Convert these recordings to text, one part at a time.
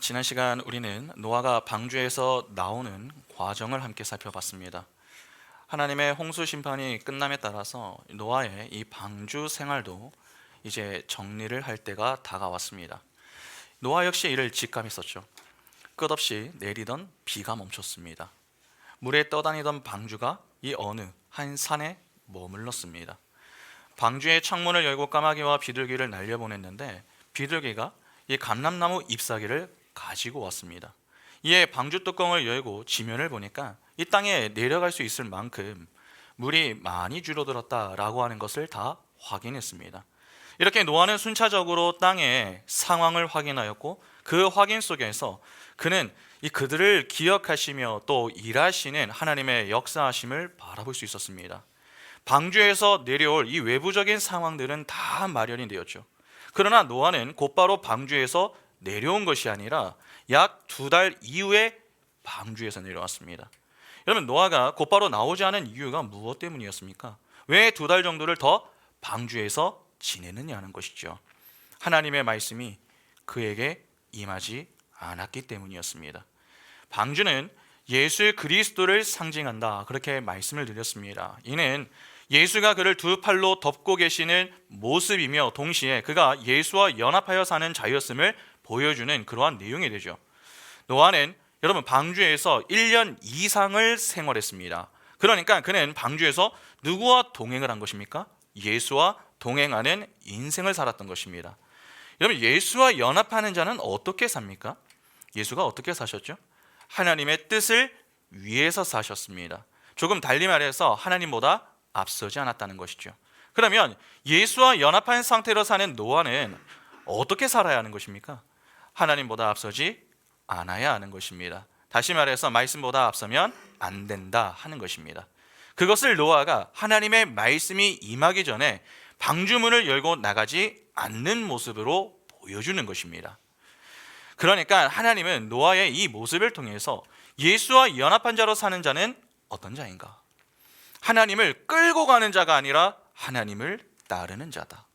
지난 시간 우리는 노아가 방주에서 나오는 과정을 함께 살펴봤습니다. 하나님의 홍수 심판이 끝남에 따라서 노아의 이 방주 생활도 이제 정리를 할 때가 다가왔습니다. 노아 역시 이를 직감했었죠. 끝없이 내리던 비가 멈췄습니다. 물에 떠다니던 방주가 이 어느 한 산에 머물렀습니다. 방주의 창문을 열고 까마귀와 비둘기를 날려보냈는데 비둘기가 이 감람나무 잎사귀를 가지고 왔습니다. 이에 방주 뚜껑을 열고 지면을 보니까 이 땅에 내려갈 수 있을 만큼 물이 많이 줄어들었다라고 하는 것을 다 확인했습니다. 이렇게 노아는 순차적으로 땅의 상황을 확인하였고 그 확인 속에서 그는 그들을 기억하시며 또 일하시는 하나님의 역사하심을 바라볼 수 있었습니다. 방주에서 내려올 이 외부적인 상황들은 다 마련이 되었죠. 그러나 노아는 곧바로 방주에서 내려온 것이 아니라 약 2달 이후에 방주에서 내려왔습니다. 여러분, 노아가 곧바로 나오지 않은 이유가 무엇 때문이었습니까? 왜 2달 정도를 더 방주에서 지내느냐는 것이죠. 하나님의 말씀이 그에게 임하지 않았기 때문이었습니다. 방주는 예수 그리스도를 상징한다, 그렇게 말씀을 드렸습니다. 이는 예수가 그를 두 팔로 덮고 계시는 모습이며 동시에 그가 예수와 연합하여 사는 자였음을 보여주는 그러한 내용이 되죠. 노아는 여러분 방주에서 1년 이상을 생활했습니다. 그러니까 그는 방주에서 누구와 동행을 한 것입니까? 예수와 동행하는 인생을 살았던 것입니다. 여러분, 예수와 연합하는 자는 어떻게 삽니까? 예수가 어떻게 사셨죠? 하나님의 뜻을 위해서 사셨습니다. 조금 달리 말해서 하나님보다 앞서지 않았다는 것이죠. 그러면 예수와 연합한 상태로 사는 노아는 어떻게 살아야 하는 것입니까? 하나님보다 앞서지 않아야 하는 것입니다. 다시 말해서 말씀보다 앞서면 안 된다 하는 것입니다. 그것을 노아가 하나님의 말씀이 임하기 전에 방주문을 열고 나가지 않는 모습으로 보여주는 것입니다. 그러니까 하나님은 노아의 이 모습을 통해서 예수와 연합한 자로 사는 자는 어떤 자인가? 하나님을 끌고 가는 자가 아니라 하나님을 따르는 자다.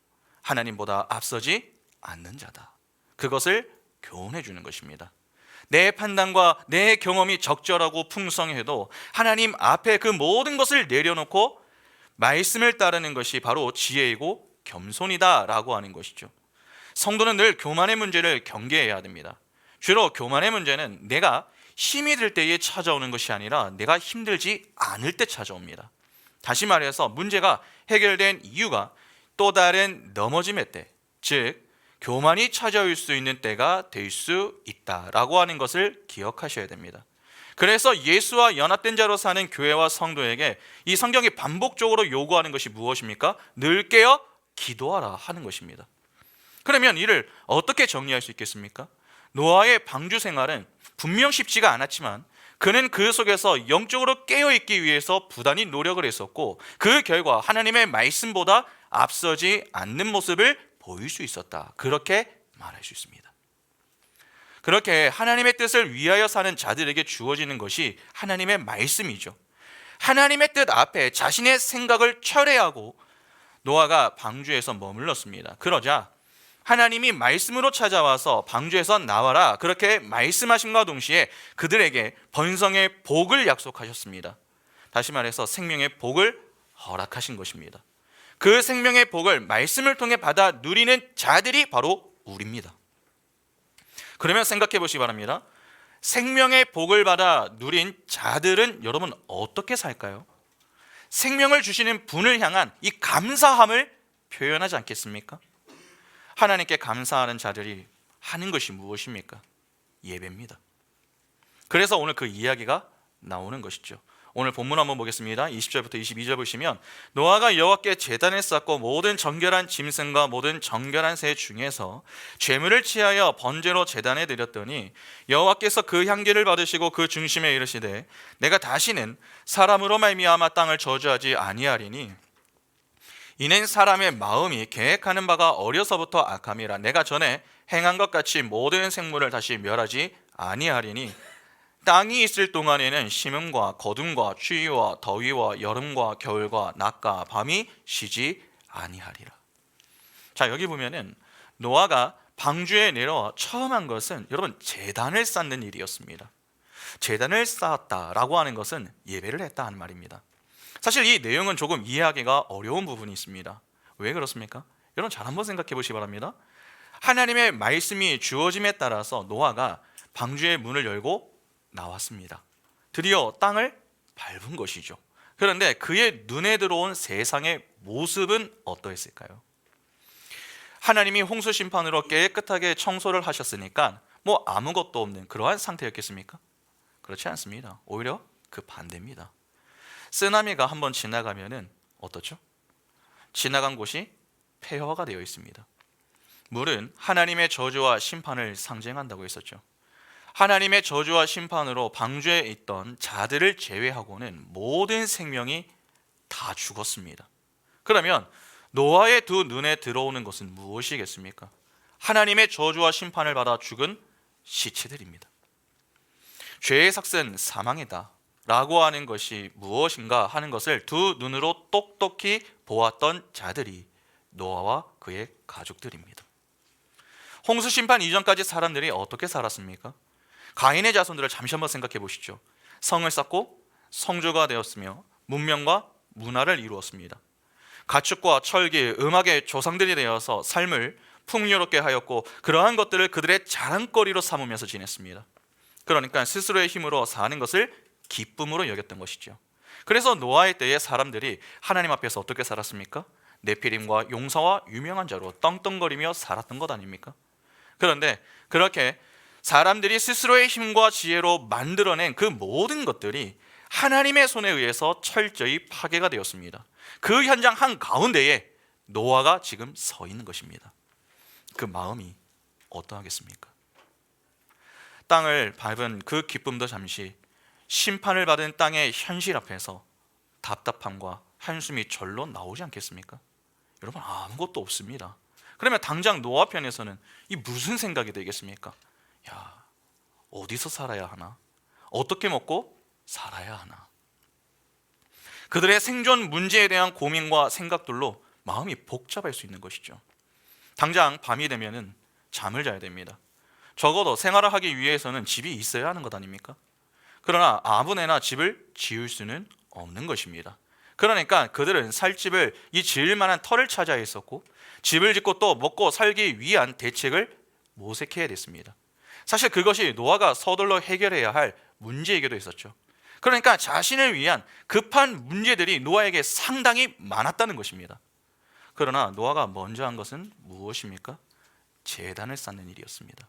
하나님보다 앞서지 않는 자다. 그것을 교훈해 주는 것입니다. 내 판단과 내 경험이 적절하고 풍성해도 하나님 앞에 그 모든 것을 내려놓고 말씀을 따르는 것이 바로 지혜이고 겸손이다라고 하는 것이죠. 성도는 늘 교만의 문제를 경계해야 됩니다. 주로 교만의 문제는 내가 힘이 들 때에 찾아오는 것이 아니라 내가 힘들지 않을 때 찾아옵니다. 다시 말해서 문제가 해결된 이유가 또 다른 넘어짐의 때, 즉 교만이 찾아올 수 있는 때가 될 수 있다라고 하는 것을 기억하셔야 됩니다. 그래서 예수와 연합된 자로 사는 교회와 성도에게 이 성경이 반복적으로 요구하는 것이 무엇입니까? 늘 깨어 기도하라 하는 것입니다. 그러면 이를 어떻게 정리할 수 있겠습니까? 노아의 방주 생활은 분명 쉽지가 않았지만 그는 그 속에서 영적으로 깨어있기 위해서 부단히 노력을 했었고 그 결과 하나님의 말씀보다 앞서지 않는 모습을 보일 수 있었다, 그렇게 말할 수 있습니다. 그렇게 하나님의 뜻을 위하여 사는 자들에게 주어지는 것이 하나님의 말씀이죠. 하나님의 뜻 앞에 자신의 생각을 철회하고 노아가 방주에서 머물렀습니다. 그러자 하나님이 말씀으로 찾아와서 방주에서 나와라, 그렇게 말씀하심과 동시에 그들에게 번성의 복을 약속하셨습니다. 다시 말해서 생명의 복을 허락하신 것입니다. 그 생명의 복을 말씀을 통해 받아 누리는 자들이 바로 우리입니다. 그러면 생각해 보시기 바랍니다. 생명의 복을 받아 누린 자들은 여러분 어떻게 살까요? 생명을 주시는 분을 향한 이 감사함을 표현하지 않겠습니까? 하나님께 감사하는 자들이 하는 것이 무엇입니까? 예배입니다. 그래서 오늘 그 이야기가 나오는 것이죠. 오늘 본문 한번 보겠습니다. 20절부터 22절 보시면 노아가 여호와께 제단을 쌓고 모든 정결한 짐승과 모든 정결한 새 중에서 제물을 취하여 번제로 제단에 드렸더니 여호와께서 그 향기를 받으시고 그 중심에 이르시되 내가 다시는 사람으로 말미암아 땅을 저주하지 아니하리니 이는 사람의 마음이 계획하는 바가 어려서부터 악함이라 내가 전에 행한 것 같이 모든 생물을 다시 멸하지 아니하리니 땅이 있을 동안에는 심음과 거둠과 추위와 더위와 여름과 겨울과 낮과 밤이 쉬지 아니하리라. 자, 여기 보면은 노아가 방주에 내려와 처음 한 것은 여러분 제단을 쌓는 일이었습니다. 제단을 쌓았다라고 하는 것은 예배를 했다 하는 말입니다. 사실 이 내용은 조금 이해하기가 어려운 부분이 있습니다. 왜 그렇습니까? 여러분 잘 한번 생각해 보시기 바랍니다. 하나님의 말씀이 주어짐에 따라서 노아가 방주의 문을 열고 나왔습니다. 드디어 땅을 밟은 것이죠. 그런데 그의 눈에 들어온 세상의 모습은 어떠했을까요? 하나님이 홍수 심판으로 깨끗하게 청소를 하셨으니까 뭐 아무것도 없는 그러한 상태였겠습니까? 그렇지 않습니다. 오히려 그 반대입니다. 쓰나미가 한번 지나가면은 어떻죠? 지나간 곳이 폐허가 되어 있습니다. 물은 하나님의 저주와 심판을 상징한다고 했었죠. 하나님의 저주와 심판으로 방주에 있던 자들을 제외하고는 모든 생명이 다 죽었습니다. 그러면 노아의 두 눈에 들어오는 것은 무엇이겠습니까? 하나님의 저주와 심판을 받아 죽은 시체들입니다. 죄의 삭은 사망이다 라고 하는 것이 무엇인가 하는 것을 두 눈으로 똑똑히 보았던 자들이 노아와 그의 가족들입니다. 홍수 심판 이전까지 사람들이 어떻게 살았습니까? 가인의 자손들을 잠시 한번 생각해 보시죠. 성을 쌓고 성조가 되었으며 문명과 문화를 이루었습니다. 가축과 철기, 음악의 조상들이 되어서 삶을 풍요롭게 하였고 그러한 것들을 그들의 자랑거리로 삼으면서 지냈습니다. 그러니까 스스로의 힘으로 사는 것을 기쁨으로 여겼던 것이죠. 그래서 노아의 때의 사람들이 하나님 앞에서 어떻게 살았습니까? 네피림과 용사와 유명한 자로 떵떵거리며 살았던 것 아닙니까? 그런데 그렇게 사람들이 스스로의 힘과 지혜로 만들어낸 그 모든 것들이 하나님의 손에 의해서 철저히 파괴가 되었습니다. 그 현장 한가운데에 노아가 지금 서 있는 것입니다. 그 마음이 어떠하겠습니까? 땅을 밟은 그 기쁨도 잠시 심판을 받은 땅의 현실 앞에서 답답함과 한숨이 절로 나오지 않겠습니까? 여러분 아무것도 없습니다. 그러면 당장 노아 편에서는 이 무슨 생각이 되겠습니까? 야, 어디서 살아야 하나? 어떻게 먹고 살아야 하나? 그들의 생존 문제에 대한 고민과 생각들로 마음이 복잡할 수 있는 것이죠. 당장 밤이 되면은 잠을 자야 됩니다. 적어도 생활을 하기 위해서는 집이 있어야 하는 것 아닙니까? 그러나 아무데나 집을 지을 수는 없는 것입니다. 그러니까 그들은 살 집을 지을 만한 터를 찾아야 했었고 집을 짓고 또 먹고 살기 위한 대책을 모색해야 됐습니다. 사실 그것이 노아가 서둘러 해결해야 할 문제이기도 했었죠. 그러니까 자신을 위한 급한 문제들이 노아에게 상당히 많았다는 것입니다. 그러나 노아가 먼저 한 것은 무엇입니까? 제단을 쌓는 일이었습니다.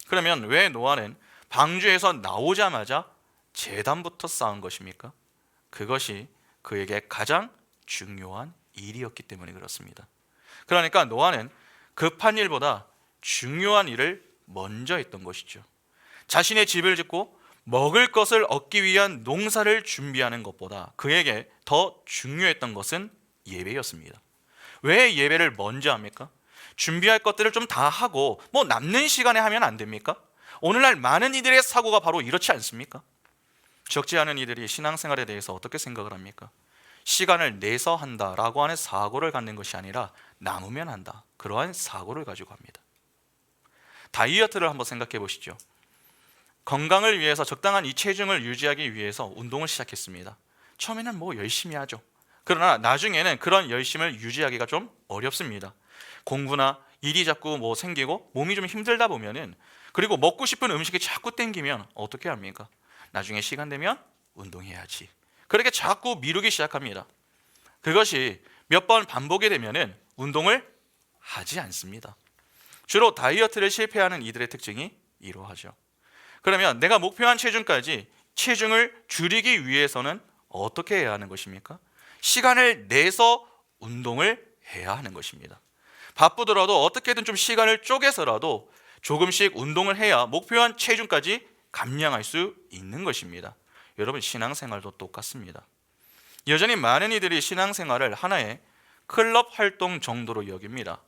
그러면 왜 노아는 방주에서 나오자마자 제단부터 쌓은 것입니까? 그것이 그에게 가장 중요한 일이었기 때문에 그렇습니다. 그러니까 노아는 급한 일보다 중요한 일을 먼저 했던 것이죠. 자신의 집을 짓고 먹을 것을 얻기 위한 농사를 준비하는 것보다 그에게 더 중요했던 것은 예배였습니다. 왜 예배를 먼저 합니까? 준비할 것들을 좀 다 하고 뭐 남는 시간에 하면 안 됩니까? 오늘날 많은 이들의 사고가 바로 이렇지 않습니까? 적지 않은 이들이 신앙생활에 대해서 어떻게 생각을 합니까? 시간을 내서 한다라고 하는 사고를 갖는 것이 아니라 남으면 한다, 그러한 사고를 가지고 합니다. 다이어트를 한번 생각해 보시죠. 건강을 위해서 적당한 이 체중을 유지하기 위해서 운동을 시작했습니다. 처음에는 뭐 열심히 하죠. 그러나 나중에는 그런 열심을 유지하기가 좀 어렵습니다. 공부나 일이 자꾸 뭐 생기고 몸이 좀 힘들다 보면은, 그리고 먹고 싶은 음식이 자꾸 땡기면 어떻게 합니까? 나중에 시간 되면 운동해야지, 그렇게 자꾸 미루기 시작합니다. 그것이 몇 번 반복이 되면은 운동을 하지 않습니다. 주로 다이어트를 실패하는 이들의 특징이 이러하죠. 그러면 내가 목표한 체중을 줄이기 위해서는 어떻게 해야 하는 것입니까? 시간을 내서 운동을 해야 하는 것입니다. 바쁘더라도 어떻게든 좀 시간을 쪼개서라도 조금씩 운동을 해야 목표한 체중까지 감량할 수 있는 것입니다. 여러분, 신앙생활도 똑같습니다. 여전히 많은 이들이 신앙생활을 하나의 클럽 활동 정도로 여깁니다.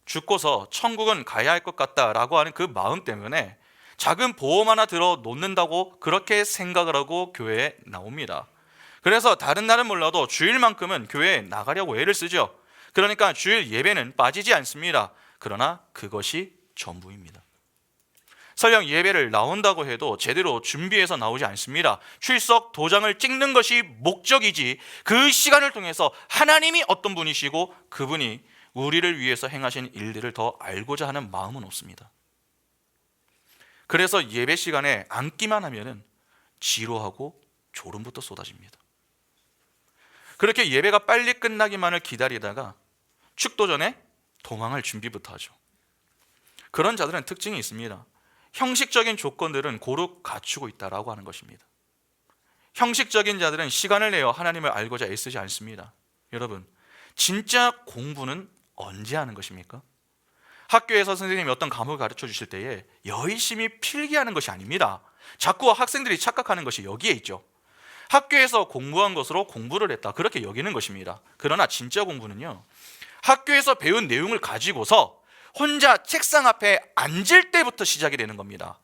죽고서 천국은 가야 할 것 같다라고 하는 그 마음 때문에 작은 보험 하나 들어 놓는다고 그렇게 생각을 하고 교회에 나옵니다. 그래서 다른 날은 몰라도 주일만큼은 교회에 나가려고 애를 쓰죠. 그러니까 주일 예배는 빠지지 않습니다. 그러나 그것이 전부입니다. 설령 예배를 나온다고 해도 제대로 준비해서 나오지 않습니다. 출석 도장을 찍는 것이 목적이지 그 시간을 통해서 하나님이 어떤 분이시고 그분이 우리를 위해서 행하신 일들을 더 알고자 하는 마음은 없습니다. 그래서 예배 시간에 앉기만 하면은 지루하고 졸음부터 쏟아집니다. 그렇게 예배가 빨리 끝나기만을 기다리다가 축도 전에 도망할 준비부터 하죠. 그런 자들은 특징이 있습니다. 형식적인 조건들은 고루 갖추고 있다라고 하는 것입니다. 형식적인 자들은 시간을 내어 하나님을 알고자 애쓰지 않습니다. 여러분, 진짜 공부는 언제 하는 것입니까? 학교에서 선생님이 어떤 과목을 가르쳐 주실 때에 열심히 필기하는 것이 아닙니다. 자꾸 학생들이 착각하는 것이 여기에 있죠. 학교에서 공부한 것으로 공부를 했다, 그렇게 여기는 것입니다. 그러나 진짜 공부는요, 학교에서 배운 내용을 가지고서 혼자 책상 앞에 앉을 때부터 시작이 되는 겁니다.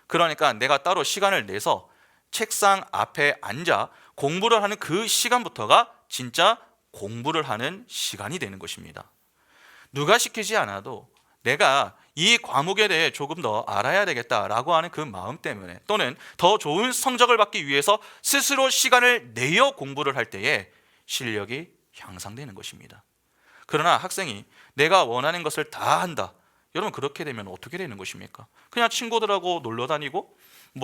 그러니까 내가 따로 시간을 내서 책상 앞에 앉아 공부를 하는 그 시간부터가 진짜 공부를 하는 시간이 되는 것입니다. 누가 시키지 않아도 내가 이 과목에 대해 조금 더 알아야 되겠다라고 하는 그 마음 때문에, 또는 더 좋은 성적을 받기 위해서 스스로 시간을 내어 공부를 할 때에 실력이 향상되는 것입니다. 그러나 학생이 내가 원하는 것을 다 한다, 여러분 그렇게 되면 어떻게 되는 것입니까? 그냥 친구들하고 놀러 다니고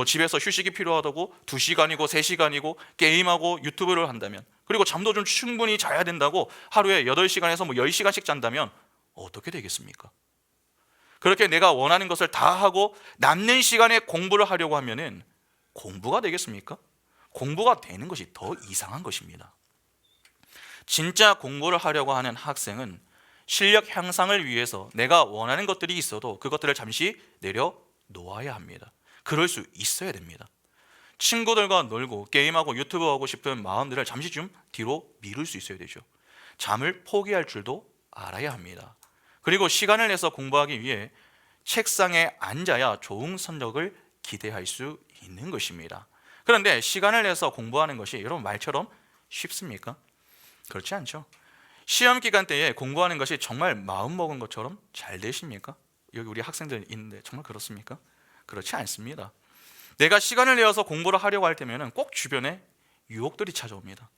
집에서 휴식이 필요하다고 2시간이고 3시간이고 게임하고 유튜브를 한다면, 그리고 잠도 좀 충분히 자야 된다고 하루에 8시간에서 10시간씩 잔다면 어떻게 되겠습니까? 그렇게 내가 원하는 것을 다 하고 남는 시간에 공부를 하려고 하면은 공부가 되겠습니까? 공부가 되는 것이 더 이상한 것입니다. 진짜 공부를 하려고 하는 학생은 실력 향상을 위해서 내가 원하는 것들이 있어도 그것들을 잠시 내려놓아야 합니다. 그럴 수 있어야 됩니다. 친구들과 놀고 게임하고 유튜브 하고 싶은 마음들을 잠시 좀 뒤로 미룰 수 있어야 되죠. 잠을 포기할 줄도 알아야 합니다. 그리고 시간을 내서 공부하기 위해 책상에 앉아야 좋은 성적을 기대할 수 있는 것입니다. 그런데 시간을 내서 공부하는 것이 여러분 말처럼 쉽습니까? 그렇지 않죠. 시험 기간 때에 공부하는 것이 정말 마음먹은 것처럼 잘 되십니까? 여기 우리 학생들 있는데 정말 그렇습니까? 그렇지 않습니다. 내가 시간을 내어서 공부를 하려고 할 때면 꼭 주변에 유혹들이 찾아옵니다.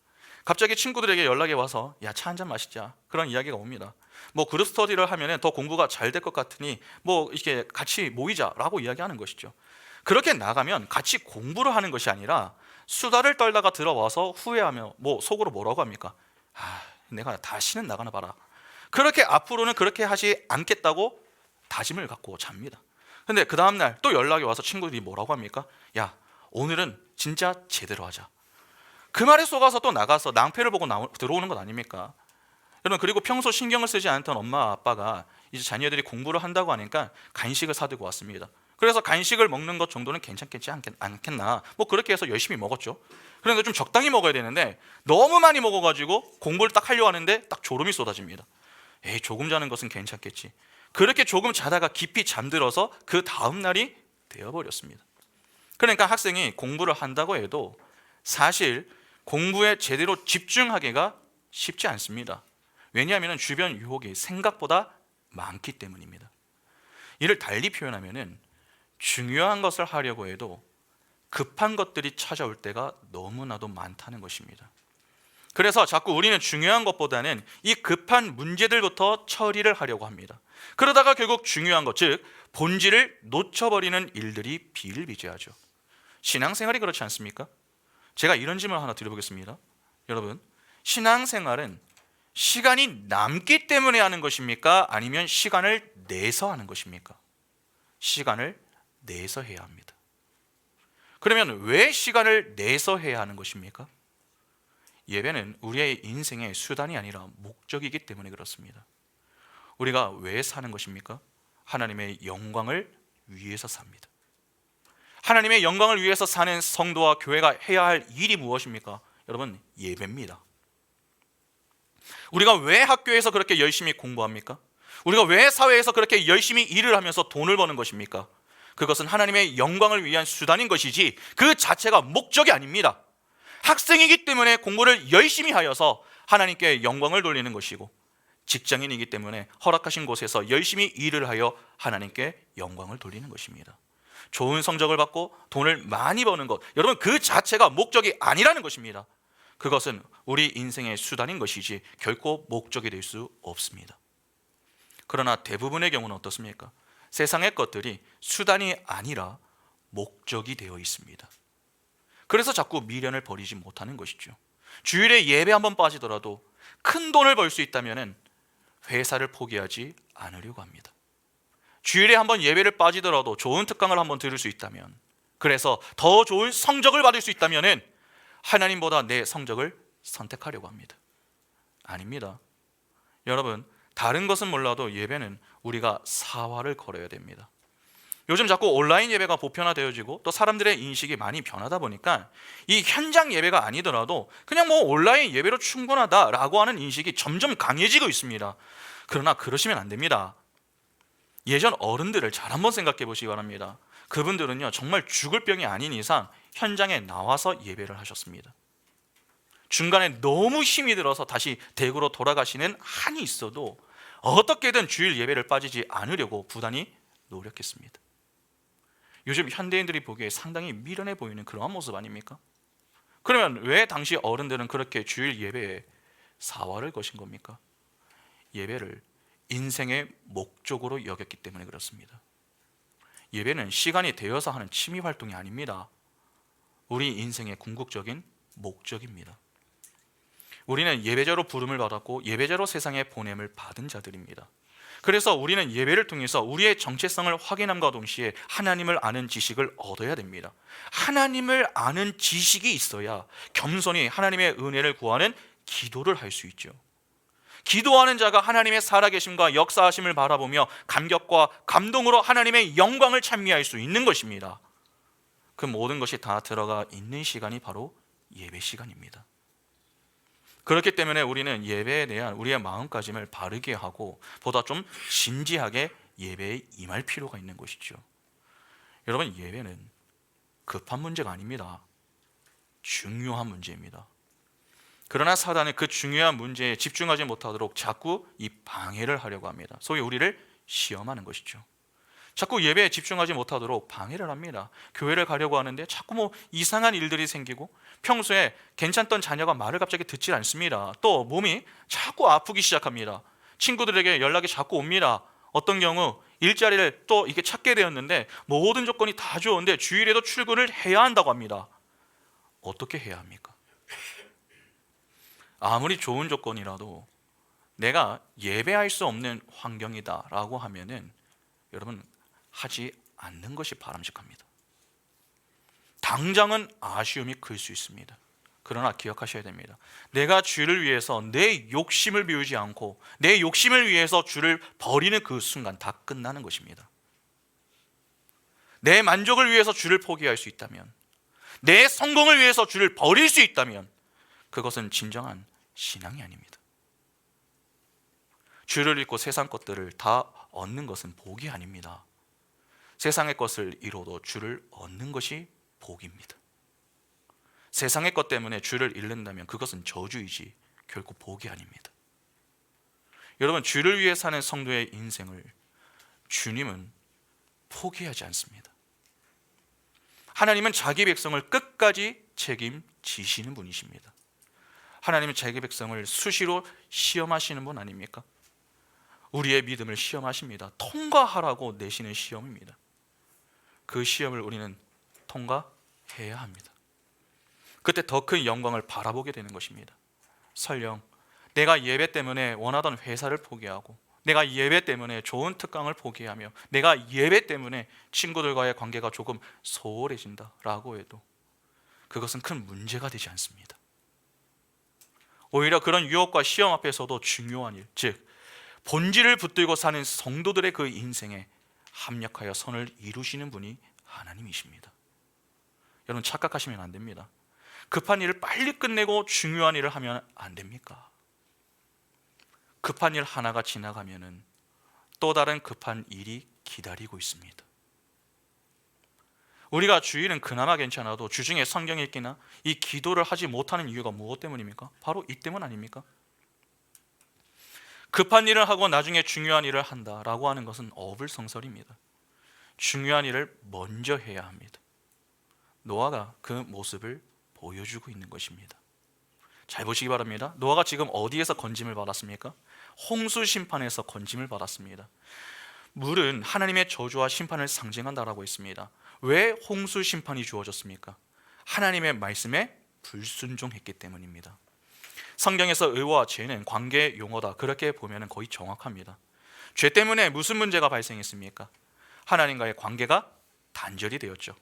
갑자기 친구들에게 연락이 와서 야, 차 한잔 마시자, 그런 이야기가 옵니다. 그룹 스터디를 하면 더 공부가 잘 될 것 같으니 이렇게 같이 모이자라고 이야기하는 것이죠. 그렇게 나가면 같이 공부를 하는 것이 아니라 수다를 떨다가 들어와서 후회하며 속으로 뭐라고 합니까? 내가 다시는 나가나 봐라. 그렇게 앞으로는 그렇게 하지 않겠다고 다짐을 갖고 잡니다. 근데 그 다음날 또 연락이 와서 친구들이 뭐라고 합니까? 야, 오늘은 진짜 제대로 하자. 그 말에 속아서 또 나가서 낭패를 보고 들어오는 것 아닙니까? 여러분, 그리고 평소 신경을 쓰지 않던 엄마 아빠가 이제 자녀들이 공부를 한다고 하니까 간식을 사들고 왔습니다. 그래서 간식을 먹는 것 정도는 괜찮겠지 않겠나, 그렇게 해서 열심히 먹었죠. 그런데 좀 적당히 먹어야 되는데 너무 많이 먹어가지고 공부를 딱 하려고 하는데 딱 졸음이 쏟아집니다. 에이, 조금 자는 것은 괜찮겠지. 그렇게 조금 자다가 깊이 잠들어서 그 다음 날이 되어버렸습니다. 그러니까 학생이 공부를 한다고 해도 사실 공부에 제대로 집중하기가 쉽지 않습니다. 왜냐하면 주변 유혹이 생각보다 많기 때문입니다. 이를 달리 표현하면 중요한 것을 하려고 해도 급한 것들이 찾아올 때가 너무나도 많다는 것입니다. 그래서 자꾸 우리는 중요한 것보다는 이 급한 문제들부터 처리를 하려고 합니다. 그러다가 결국 중요한 것, 즉 본질을 놓쳐버리는 일들이 비일비재하죠. 신앙생활이 그렇지 않습니까? 제가 이런 질문 하나 드려보겠습니다. 여러분, 신앙생활은 시간이 남기 때문에 하는 것입니까? 아니면 시간을 내서 하는 것입니까? 시간을 내서 해야 합니다. 그러면 왜 시간을 내서 해야 하는 것입니까? 예배는 우리의 인생의 수단이 아니라 목적이기 때문에 그렇습니다. 우리가 왜 사는 것입니까? 하나님의 영광을 위해서 삽니다. 하나님의 영광을 위해서 사는 성도와 교회가 해야 할 일이 무엇입니까? 여러분, 예배입니다. 우리가 왜 학교에서 그렇게 열심히 공부합니까? 우리가 왜 사회에서 그렇게 열심히 일을 하면서 돈을 버는 것입니까? 그것은 하나님의 영광을 위한 수단인 것이지 그 자체가 목적이 아닙니다. 학생이기 때문에 공부를 열심히 하여서 하나님께 영광을 돌리는 것이고, 직장인이기 때문에 허락하신 곳에서 열심히 일을 하여 하나님께 영광을 돌리는 것입니다. 좋은 성적을 받고 돈을 많이 버는 것, 여러분 그 자체가 목적이 아니라는 것입니다. 그것은 우리 인생의 수단인 것이지 결코 목적이 될 수 없습니다. 그러나 대부분의 경우는 어떻습니까? 세상의 것들이 수단이 아니라 목적이 되어 있습니다. 그래서 자꾸 미련을 버리지 못하는 것이죠. 주일에 예배 한번 빠지더라도 큰 돈을 벌 수 있다면 회사를 포기하지 않으려고 합니다. 주일에 한번 예배를 빠지더라도 좋은 특강을 한번 들을 수 있다면, 그래서 더 좋은 성적을 받을 수 있다면 하나님보다 내 성적을 선택하려고 합니다. 아닙니다. 여러분, 다른 것은 몰라도 예배는 우리가 사활을 걸어야 됩니다. 요즘 자꾸 온라인 예배가 보편화되어지고 또 사람들의 인식이 많이 변하다 보니까 이 현장 예배가 아니더라도 그냥 뭐 온라인 예배로 충분하다라고 하는 인식이 점점 강해지고 있습니다. 그러나 그러시면 안 됩니다. 예전 어른들을 잘 한번 생각해 보시기 바랍니다. 그분들은요, 정말 죽을 병이 아닌 이상 현장에 나와서 예배를 하셨습니다. 중간에 너무 힘이 들어서 다시 댁으로 돌아가시는 한이 있어도 어떻게든 주일 예배를 빠지지 않으려고 부단히 노력했습니다. 요즘 현대인들이 보기에 상당히 미련해 보이는 그러한 모습 아닙니까? 그러면 왜 당시 어른들은 그렇게 주일 예배에 사활을 거신 겁니까? 예배를 인생의 목적으로 여겼기 때문에 그렇습니다. 예배는 시간이 되어서 하는 취미 활동이 아닙니다. 우리 인생의 궁극적인 목적입니다. 우리는 예배자로 부름을 받았고 예배자로 세상에 보냄을 받은 자들입니다. 그래서 우리는 예배를 통해서 우리의 정체성을 확인함과 동시에 하나님을 아는 지식을 얻어야 됩니다. 하나님을 아는 지식이 있어야 겸손히 하나님의 은혜를 구하는 기도를 할 수 있죠. 기도하는 자가 하나님의 살아계심과 역사하심을 바라보며 감격과 감동으로 하나님의 영광을 찬미할 수 있는 것입니다. 그 모든 것이 다 들어가 있는 시간이 바로 예배 시간입니다. 그렇기 때문에 우리는 예배에 대한 우리의 마음가짐을 바르게 하고 보다 좀 진지하게 예배에 임할 필요가 있는 것이죠. 여러분, 예배는 급한 문제가 아닙니다. 중요한 문제입니다. 그러나 사단은 그 중요한 문제에 집중하지 못하도록 자꾸 이 방해를 하려고 합니다. 소위 우리를 시험하는 것이죠. 자꾸 예배에 집중하지 못하도록 방해를 합니다. 교회를 가려고 하는데 자꾸 뭐 이상한 일들이 생기고 평소에 괜찮던 자녀가 말을 갑자기 듣질 않습니다. 또 몸이 자꾸 아프기 시작합니다. 친구들에게 연락이 자꾸 옵니다. 어떤 경우 일자리를 또 이게 찾게 되었는데 모든 조건이 다 좋은데 주일에도 출근을 해야 한다고 합니다. 어떻게 해야 합니까? 아무리 좋은 조건이라도 내가 예배할 수 없는 환경이다라고 하면은 여러분 하지 않는 것이 바람직합니다. 당장은 아쉬움이 클 수 있습니다. 그러나 기억하셔야 됩니다. 내가 주를 위해서 내 욕심을 비우지 않고 내 욕심을 위해서 주를 버리는 그 순간 다 끝나는 것입니다. 내 만족을 위해서 주를 포기할 수 있다면, 내 성공을 위해서 주를 버릴 수 있다면 그것은 진정한 신앙이 아닙니다. 주를 잃고 세상 것들을 다 얻는 것은 복이 아닙니다. 세상의 것을 잃어도 주를 얻는 것이 복입니다. 세상의 것 때문에 주를 잃는다면 그것은 저주이지 결코 복이 아닙니다. 여러분, 주를 위해 사는 성도의 인생을 주님은 포기하지 않습니다. 하나님은 자기 백성을 끝까지 책임지시는 분이십니다. 하나님은 자기 백성을 수시로 시험하시는 분 아닙니까? 우리의 믿음을 시험하십니다. 통과하라고 내시는 시험입니다. 그 시험을 우리는 통과해야 합니다. 그때 더 큰 영광을 바라보게 되는 것입니다. 설령 내가 예배 때문에 원하던 회사를 포기하고, 내가 예배 때문에 좋은 특강을 포기하며, 내가 예배 때문에 친구들과의 관계가 조금 소홀해진다라고 해도 그것은 큰 문제가 되지 않습니다. 오히려 그런 유혹과 시험 앞에서도 중요한 일, 즉 본질을 붙들고 사는 성도들의 그 인생에 합력하여 선을 이루시는 분이 하나님이십니다. 여러분, 착각하시면 안 됩니다. 급한 일을 빨리 끝내고 중요한 일을 하면 안 됩니까? 급한 일 하나가 지나가면은 또 다른 급한 일이 기다리고 있습니다. 우리가 주일은 그나마 괜찮아도 주중에 성경 읽기나 이 기도를 하지 못하는 이유가 무엇 때문입니까? 바로 이 때문 아닙니까? 급한 일을 하고 나중에 중요한 일을 한다라고 하는 것은 어불성설입니다. 중요한 일을 먼저 해야 합니다. 노아가 그 모습을 보여주고 있는 것입니다. 잘 보시기 바랍니다. 노아가 지금 어디에서 건짐을 받았습니까? 홍수 심판에서 건짐을 받았습니다. 물은 하나님의 저주와 심판을 상징한다라고 했습니다. 왜 홍수 심판이 주어졌습니까? 하나님의 말씀에 불순종했기 때문입니다. 성경에서 의와 죄는 관계 용어다, 그렇게 보면 거의 정확합니다. 죄 때문에 무슨 문제가 발생했습니까? 하나님과의 관계가 단절이 되었죠.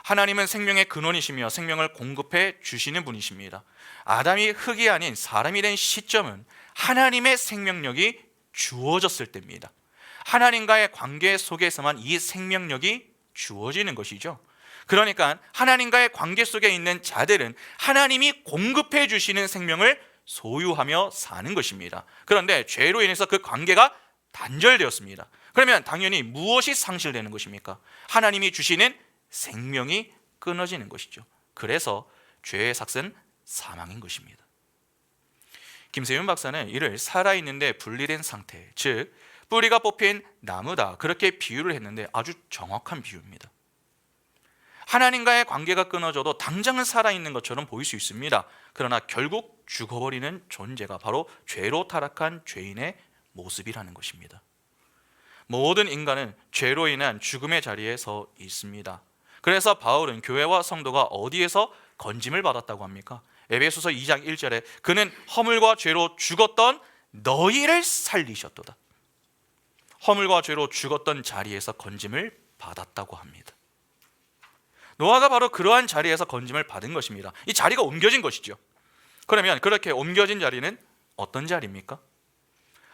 하나님은 생명의 근원이시며 생명을 공급해 주시는 분이십니다. 아담이 흙이 아닌 사람이 된 시점은 하나님의 생명력이 주어졌을 때입니다. 하나님과의 관계 속에서만 이 생명력이 주어지는 것이죠. 그러니까 하나님과의 관계 속에 있는 자들은 하나님이 공급해 주시는 생명을 소유하며 사는 것입니다. 그런데 죄로 인해서 그 관계가 단절되었습니다. 그러면 당연히 무엇이 상실되는 것입니까? 하나님이 주시는 생명이 끊어지는 것이죠. 그래서 죄의 삭은 사망인 것입니다. 김세윤 박사는 이를 살아있는데 분리된 상태, 즉 뿌리가 뽑힌 나무다, 그렇게 비유를 했는데 아주 정확한 비유입니다. 하나님과의 관계가 끊어져도 당장은 살아있는 것처럼 보일 수 있습니다. 그러나 결국 죽어버리는 존재가 바로 죄로 타락한 죄인의 모습이라는 것입니다. 모든 인간은 죄로 인한 죽음의 자리에 서 있습니다. 그래서 바울은 교회와 성도가 어디에서 건짐을 받았다고 합니까? 에베소서 2장 1절에 그는 허물과 죄로 죽었던 너희를 살리셨도다. 허물과 죄로 죽었던 자리에서 건짐을 받았다고 합니다. 노아가 바로 그러한 자리에서 건짐을 받은 것입니다. 이 자리가 옮겨진 것이죠. 그러면 그렇게 옮겨진 자리는 어떤 자리입니까?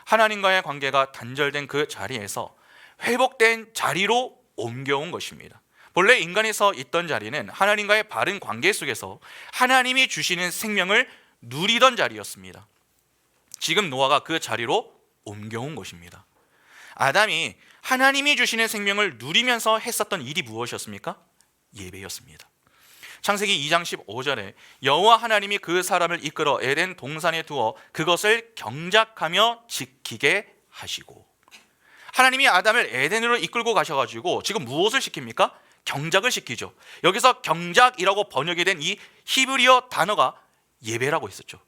하나님과의 관계가 단절된 그 자리에서 회복된 자리로 옮겨온 것입니다. 본래 인간이 서 있던 자리는 하나님과의 바른 관계 속에서 하나님이 주시는 생명을 누리던 자리였습니다. 지금 노아가 그 자리로 옮겨온 것입니다. 아담이 하나님이 주시는 생명을 누리면서 했었던 일이 무엇이었습니까? 예배였습니다. 창세기 2장 15절에 여호와 하나님이 그 사람을 이끌어 에덴 동산에 두어 그것을 경작하며 지키게 하시고, 하나님이 아담을 에덴으로 이끌고 가셔가지고 지금 무엇을 시킵니까? 경작을 시키죠. 여기서 경작이라고 번역이 된 이 히브리어 단어가 예배라고 했었죠.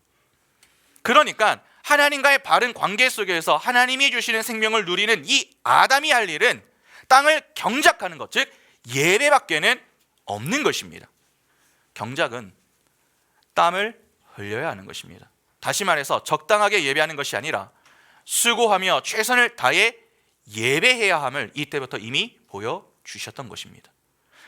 그러니까 하나님과의 바른 관계 속에서 하나님이 주시는 생명을 누리는 이 아담이 할 일은 땅을 경작하는 것, 즉 예배밖에는 없는 것입니다. 경작은 땀을 흘려야 하는 것입니다. 다시 말해서 적당하게 예배하는 것이 아니라 수고하며 최선을 다해 예배해야 함을 이때부터 이미 보여주셨던 것입니다.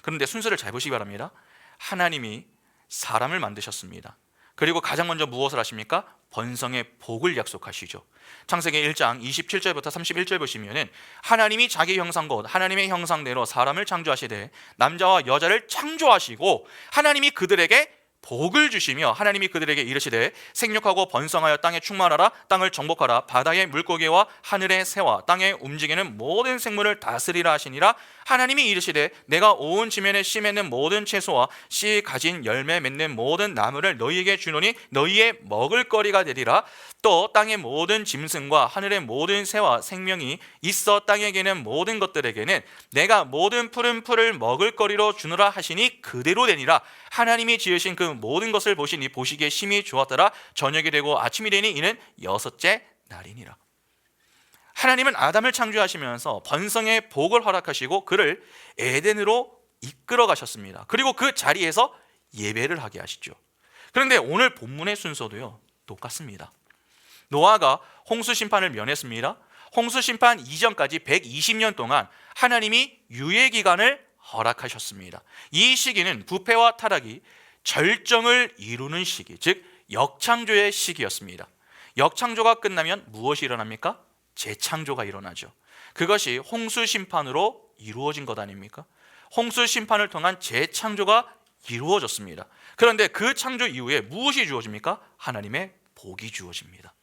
그런데 순서를 잘 보시기 바랍니다. 하나님이 사람을 만드셨습니다. 그리고 가장 먼저 무엇을 하십니까? 번성의 복을 약속하시죠. 창세기 1장 27절부터 31절 보시면은 하나님이 자기 형상 곧 하나님의 형상대로 사람을 창조하시되 남자와 여자를 창조하시고 하나님이 그들에게 복을 주시며 하나님이 그들에게 이르시되 생육하고 번성하여 땅에 충만하라. 땅을 정복하라. 바다의 물고기와 하늘의 새와 땅에 움직이는 모든 생물을 다스리라 하시니라. 하나님이 이르시되 내가 온 지면에 씨 맺는 모든 채소와 씨 가진 열매 맺는 모든 나무를 너희에게 주노니 너희의 먹을거리가 되리라. 또 땅의 모든 짐승과 하늘의 모든 새와 생명이 있어 땅에 기는 모든 것들에게는 내가 모든 푸른 풀을 먹을거리로 주노라 하시니 그대로 되니라. 하나님이 지으신 그 모든 것을 보시니 보시기에 심히 좋았더라. 저녁이 되고 아침이 되니 이는 여섯째 날이니라. 하나님은 아담을 창조하시면서 번성의 복을 허락하시고 그를 에덴으로 이끌어 가셨습니다. 그리고 그 자리에서 예배를 하게 하시죠. 그런데 오늘 본문의 순서도요 똑같습니다. 노아가 홍수 심판을 면했습니다. 홍수 심판 이전까지 120년 동안 하나님이 유예 기간을 허락하셨습니다. 이 시기는 부패와 타락이 절정을 이루는 시기, 즉 역창조의 시기였습니다. 역창조가 끝나면 무엇이 일어납니까? 재창조가 일어나죠. 그것이 홍수 심판으로 이루어진 것 아닙니까? 홍수 심판을 통한 재창조가 이루어졌습니다. 그런데 그 창조 이후에 무엇이 주어집니까? 하나님의 복이 주어집니다.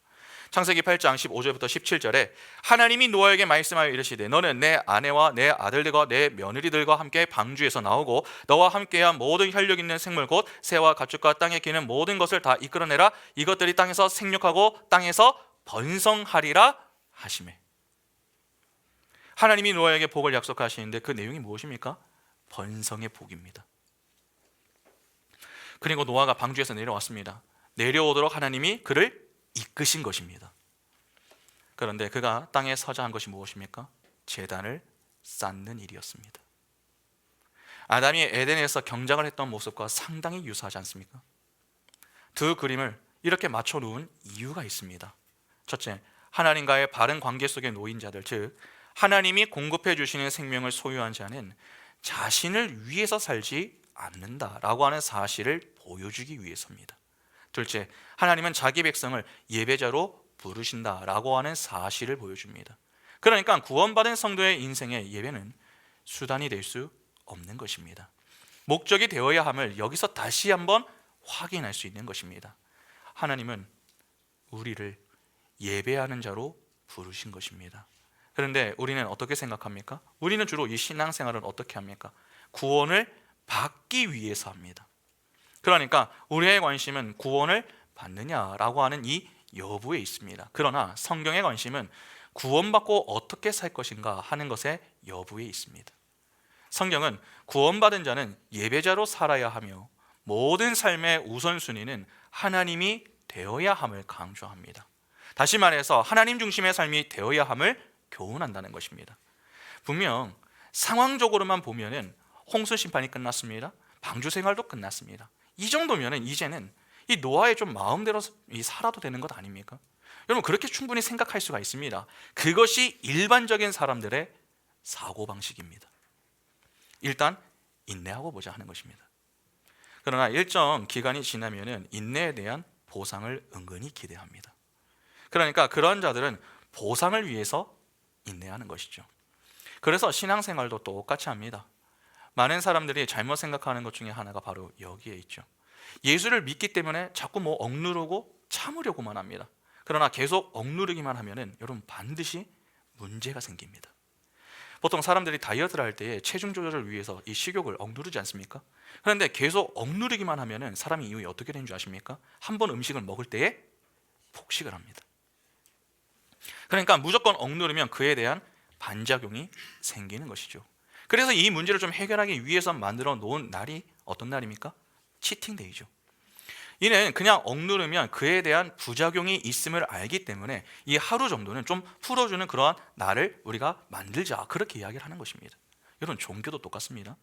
창세기 8장 15절부터 17절에 하나님이 노아에게 말씀하여 이르시되 너는 내 아내와 내 아들들과 내 며느리들과 함께 방주에서 나오고 너와 함께한 모든 혈육 있는 생물 곧 새와 가축과 땅에 기는 모든 것을 다 이끌어내라. 이것들이 땅에서 생육하고 땅에서 번성하리라 하시매. 하나님이 노아에게 복을 약속하시는데 그 내용이 무엇입니까? 번성의 복입니다. 그리고 노아가 방주에서 내려왔습니다. 내려오도록 하나님이 그를 이끄신 것입니다. 그런데 그가 땅에 서자 한 것이 무엇입니까? 제단을 쌓는 일이었습니다. 아담이 에덴에서 경작을 했던 모습과 상당히 유사하지 않습니까? 두 그림을 이렇게 맞춰 놓은 이유가 있습니다. 첫째, 하나님과의 바른 관계 속에 놓인 자들, 즉 하나님이 공급해 주시는 생명을 소유한 자는 자신을 위해서 살지 않는다라고 하는 사실을 보여주기 위해서입니다. 둘째, 하나님은 자기 백성을 예배자로 부르신다라고 하는 사실을 보여줍니다. 그러니까 구원받은 성도의 인생의 예배는 수단이 될 수 없는 것입니다. 목적이 되어야 함을 여기서 다시 한번 확인할 수 있는 것입니다. 하나님은 우리를 예배하는 자로 부르신 것입니다. 그런데 우리는 어떻게 생각합니까? 우리는 주로 이 신앙생활을 어떻게 합니까? 구원을 받기 위해서 합니다. 그러니까 우리의 관심은 구원을 받느냐라고 하는 이 여부에 있습니다. 그러나 성경의 관심은 구원받고 어떻게 살 것인가 하는 것의 여부에 있습니다. 성경은 구원받은 자는 예배자로 살아야 하며 모든 삶의 우선순위는 하나님이 되어야 함을 강조합니다. 다시 말해서 하나님 중심의 삶이 되어야 함을 교훈한다는 것입니다. 분명 상황적으로만 보면은 홍수 심판이 끝났습니다. 방주 생활도 끝났습니다. 이 정도면은 이제는 이 노아의 좀 마음대로 살아도 되는 것 아닙니까? 여러분, 그렇게 충분히 생각할 수가 있습니다. 그것이 일반적인 사람들의 사고방식입니다. 일단 인내하고 보자 하는 것입니다. 그러나 일정 기간이 지나면은 인내에 대한 보상을 은근히 기대합니다. 그러니까 그런 자들은 보상을 위해서 인내하는 것이죠. 그래서 신앙생활도 똑같이 합니다. 많은 사람들이 잘못 생각하는 것 중에 하나가 바로 여기에 있죠. 예수를 믿기 때문에 자꾸 억누르고 참으려고만 합니다. 그러나 계속 억누르기만 하면은 여러분 반드시 문제가 생깁니다. 보통 사람들이 다이어트를 할 때 체중 조절을 위해서 이 식욕을 억누르지 않습니까? 그런데 계속 억누르기만 하면은 사람이 이후에 어떻게 되는 줄 아십니까? 한 번 음식을 먹을 때에 폭식을 합니다. 그러니까 무조건 억누르면 그에 대한 반작용이 생기는 것이죠. 그래서 이 문제를 좀 해결하기 위해서 만들어 놓은 날이 어떤 날입니까? 치팅데이죠. 이는 그냥 억누르면 그에 대한 부작용이 있음을 알기 때문에 이 하루 정도는 좀 풀어주는 그러한 날을 우리가 만들자, 그렇게 이야기를 하는 것입니다. 여러분, 종교도 똑같습니다.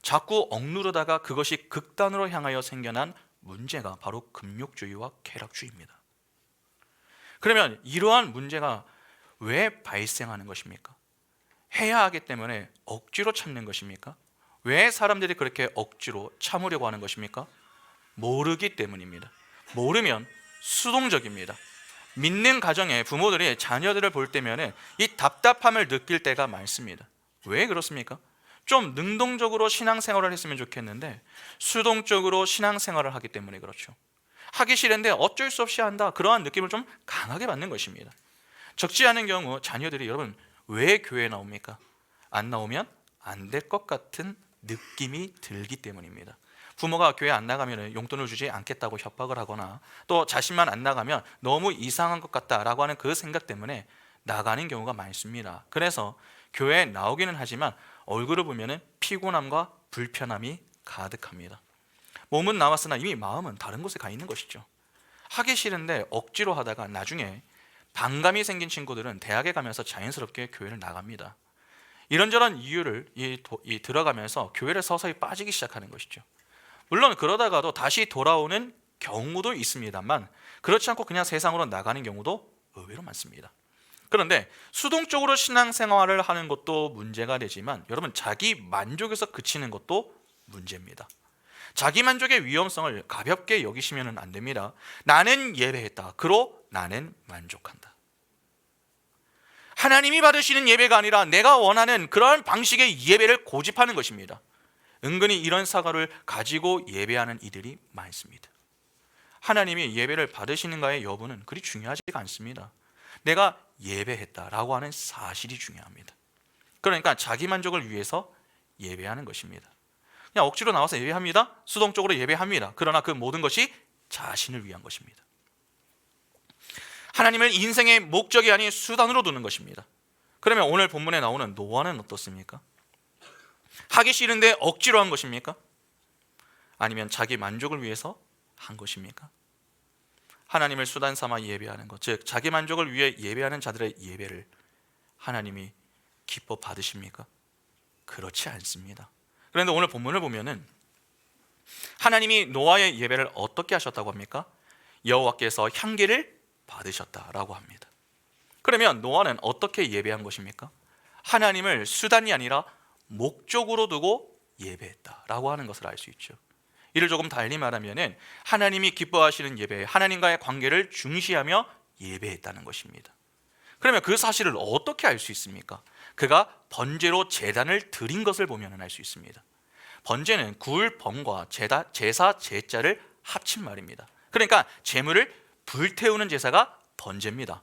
자꾸 억누르다가 그것이 극단으로 향하여 생겨난 문제가 바로 금욕주의와 쾌락주의입니다. 그러면 이러한 문제가 왜 발생하는 것입니까? 해야 하기 때문에 억지로 참는 것입니까? 왜 사람들이 그렇게 억지로 참으려고 하는 것입니까? 모르기 때문입니다. 모르면 수동적입니다. 믿는 가정에 부모들이 자녀들을 볼 때면 이 답답함을 느낄 때가 많습니다. 왜 그렇습니까? 좀 능동적으로 신앙생활을 했으면 좋겠는데 수동적으로 신앙생활을 하기 때문에 그렇죠. 하기 싫은데 어쩔 수 없이 한다, 그러한 느낌을 좀 강하게 받는 것입니다. 적지 않은 경우 자녀들이 여러분 왜 교회에 나옵니까? 안 나오면 안 될 것 같은 느낌이 들기 때문입니다. 부모가 교회 안 나가면 용돈을 주지 않겠다고 협박을 하거나 또 자신만 안 나가면 너무 이상한 것 같다라고 하는 그 생각 때문에 나가는 경우가 많습니다. 그래서 교회에 나오기는 하지만 얼굴을 보면 피곤함과 불편함이 가득합니다. 몸은 나왔으나 이미 마음은 다른 곳에 가 있는 것이죠. 하기 싫은데 억지로 하다가 나중에 반감이 생긴 친구들은 대학에 가면서 자연스럽게 교회를 나갑니다. 이런저런 이유를 들어가면서 교회를 서서히 빠지기 시작하는 것이죠. 물론 그러다가도 다시 돌아오는 경우도 있습니다만 그렇지 않고 그냥 세상으로 나가는 경우도 의외로 많습니다. 그런데 수동적으로 신앙생활을 하는 것도 문제가 되지만 여러분, 자기 만족에서 그치는 것도 문제입니다. 자기 만족의 위험성을 가볍게 여기시면 안 됩니다. 나는 예배했다, 그로 나는 만족한다. 하나님이 받으시는 예배가 아니라 내가 원하는 그러한 방식의 예배를 고집하는 것입니다. 은근히 이런 사고를 가지고 예배하는 이들이 많습니다. 하나님이 예배를 받으시는가의 여부는 그리 중요하지가 않습니다. 내가 예배했다라고 하는 사실이 중요합니다. 그러니까 자기 만족을 위해서 예배하는 것입니다. 그냥 억지로 나와서 예배합니다. 수동적으로 예배합니다. 그러나 그 모든 것이 자신을 위한 것입니다. 하나님을 인생의 목적이 아닌 수단으로 두는 것입니다. 그러면 오늘 본문에 나오는 노아는 어떻습니까? 하기 싫은데 억지로 한 것입니까? 아니면 자기 만족을 위해서 한 것입니까? 하나님을 수단 삼아 예배하는 것, 즉 자기 만족을 위해 예배하는 자들의 예배를 하나님이 기뻐 받으십니까? 그렇지 않습니다. 그런데 오늘 본문을 보면은 하나님이 노아의 예배를 어떻게 하셨다고 합니까? 여호와께서 향기를 받으셨다라고 합니다. 그러면 노아는 어떻게 예배한 것입니까? 하나님을 수단이 아니라 목적으로 두고 예배했다라고 하는 것을 알 수 있죠. 이를 조금 달리 말하면은 하나님이 기뻐하시는 예배, 하나님과의 관계를 중시하며 예배했다는 것입니다. 그러면 그 사실을 어떻게 알 수 있습니까? 그가 번제로 제단을 드린 것을 보면 알 수 있습니다. 번제는 굴, 번과 제사, 제자를 합친 말입니다. 그러니까 제물을 불태우는 제사가 번제입니다.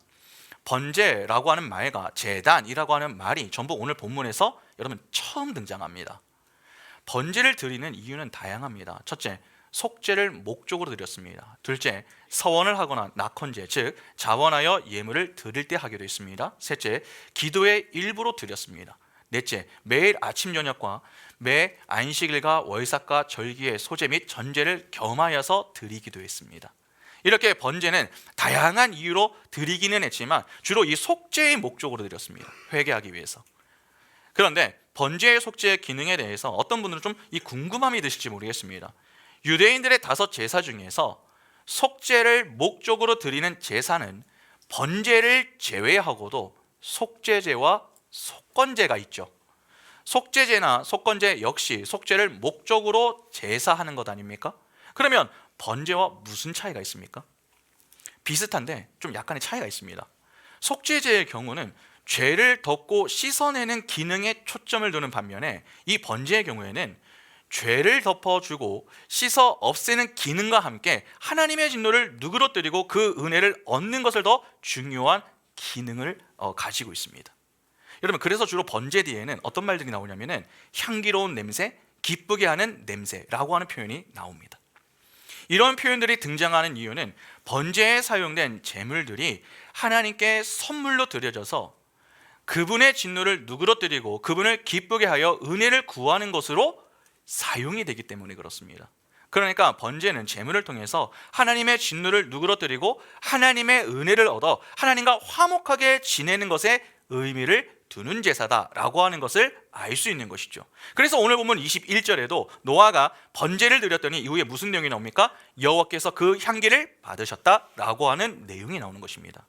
번제라고 하는 말과 제단이라고 하는 말이 전부 오늘 본문에서 여러분 처음 등장합니다. 번제를 드리는 이유는 다양합니다. 첫째, 속죄를 목적으로 드렸습니다. 둘째, 서원을 하거나 낙헌제, 즉 자원하여 예물을 드릴 때 하기도 했습니다. 셋째, 기도의 일부로 드렸습니다. 넷째, 매일 아침 저녁과 매 안식일과 월삭과 절기의 소제 및 전제를 겸하여서 드리기도 했습니다. 이렇게 번제는 다양한 이유로 드리기는 했지만 주로 이 속죄의 목적으로 드렸습니다. 회개하기 위해서. 그런데 번제의 속죄의 기능에 대해서 어떤 분들은 좀 이 궁금함이 드실지 모르겠습니다. 유대인들의 5 제사 중에서 속죄를 목적으로 드리는 제사는 번제를 제외하고도 속죄제와 속건제가 있죠. 속죄제나 속건제 역시 속죄를 목적으로 제사하는 것 아닙니까? 그러면 번제와 무슨 차이가 있습니까? 비슷한데 좀 약간의 차이가 있습니다. 속죄제의 경우는 죄를 덮고 씻어내는 기능에 초점을 두는 반면에 이 번제의 경우에는 죄를 덮어주고 씻어 없애는 기능과 함께 하나님의 진노를 누그러뜨리고 그 은혜를 얻는 것을 더 중요한 기능을 가지고 있습니다. 여러분, 그래서 주로 번제 뒤에는 어떤 말들이 나오냐면은 향기로운 냄새, 기쁘게 하는 냄새라고 하는 표현이 나옵니다. 이런 표현들이 등장하는 이유는 번제에 사용된 제물들이 하나님께 선물로 드려져서 그분의 진노를 누그러뜨리고 그분을 기쁘게 하여 은혜를 구하는 것으로 사용이 되기 때문에 그렇습니다. 그러니까 번제는 제물을 통해서 하나님의 진노를 누그러뜨리고 하나님의 은혜를 얻어 하나님과 화목하게 지내는 것에 의미를 두는 제사다라고 하는 것을 알 수 있는 것이죠. 그래서 오늘 보면 21절에도 노아가 번제를 드렸더니 이후에 무슨 내용이 나옵니까? 여호와께서 그 향기를 받으셨다라고 하는 내용이 나오는 것입니다.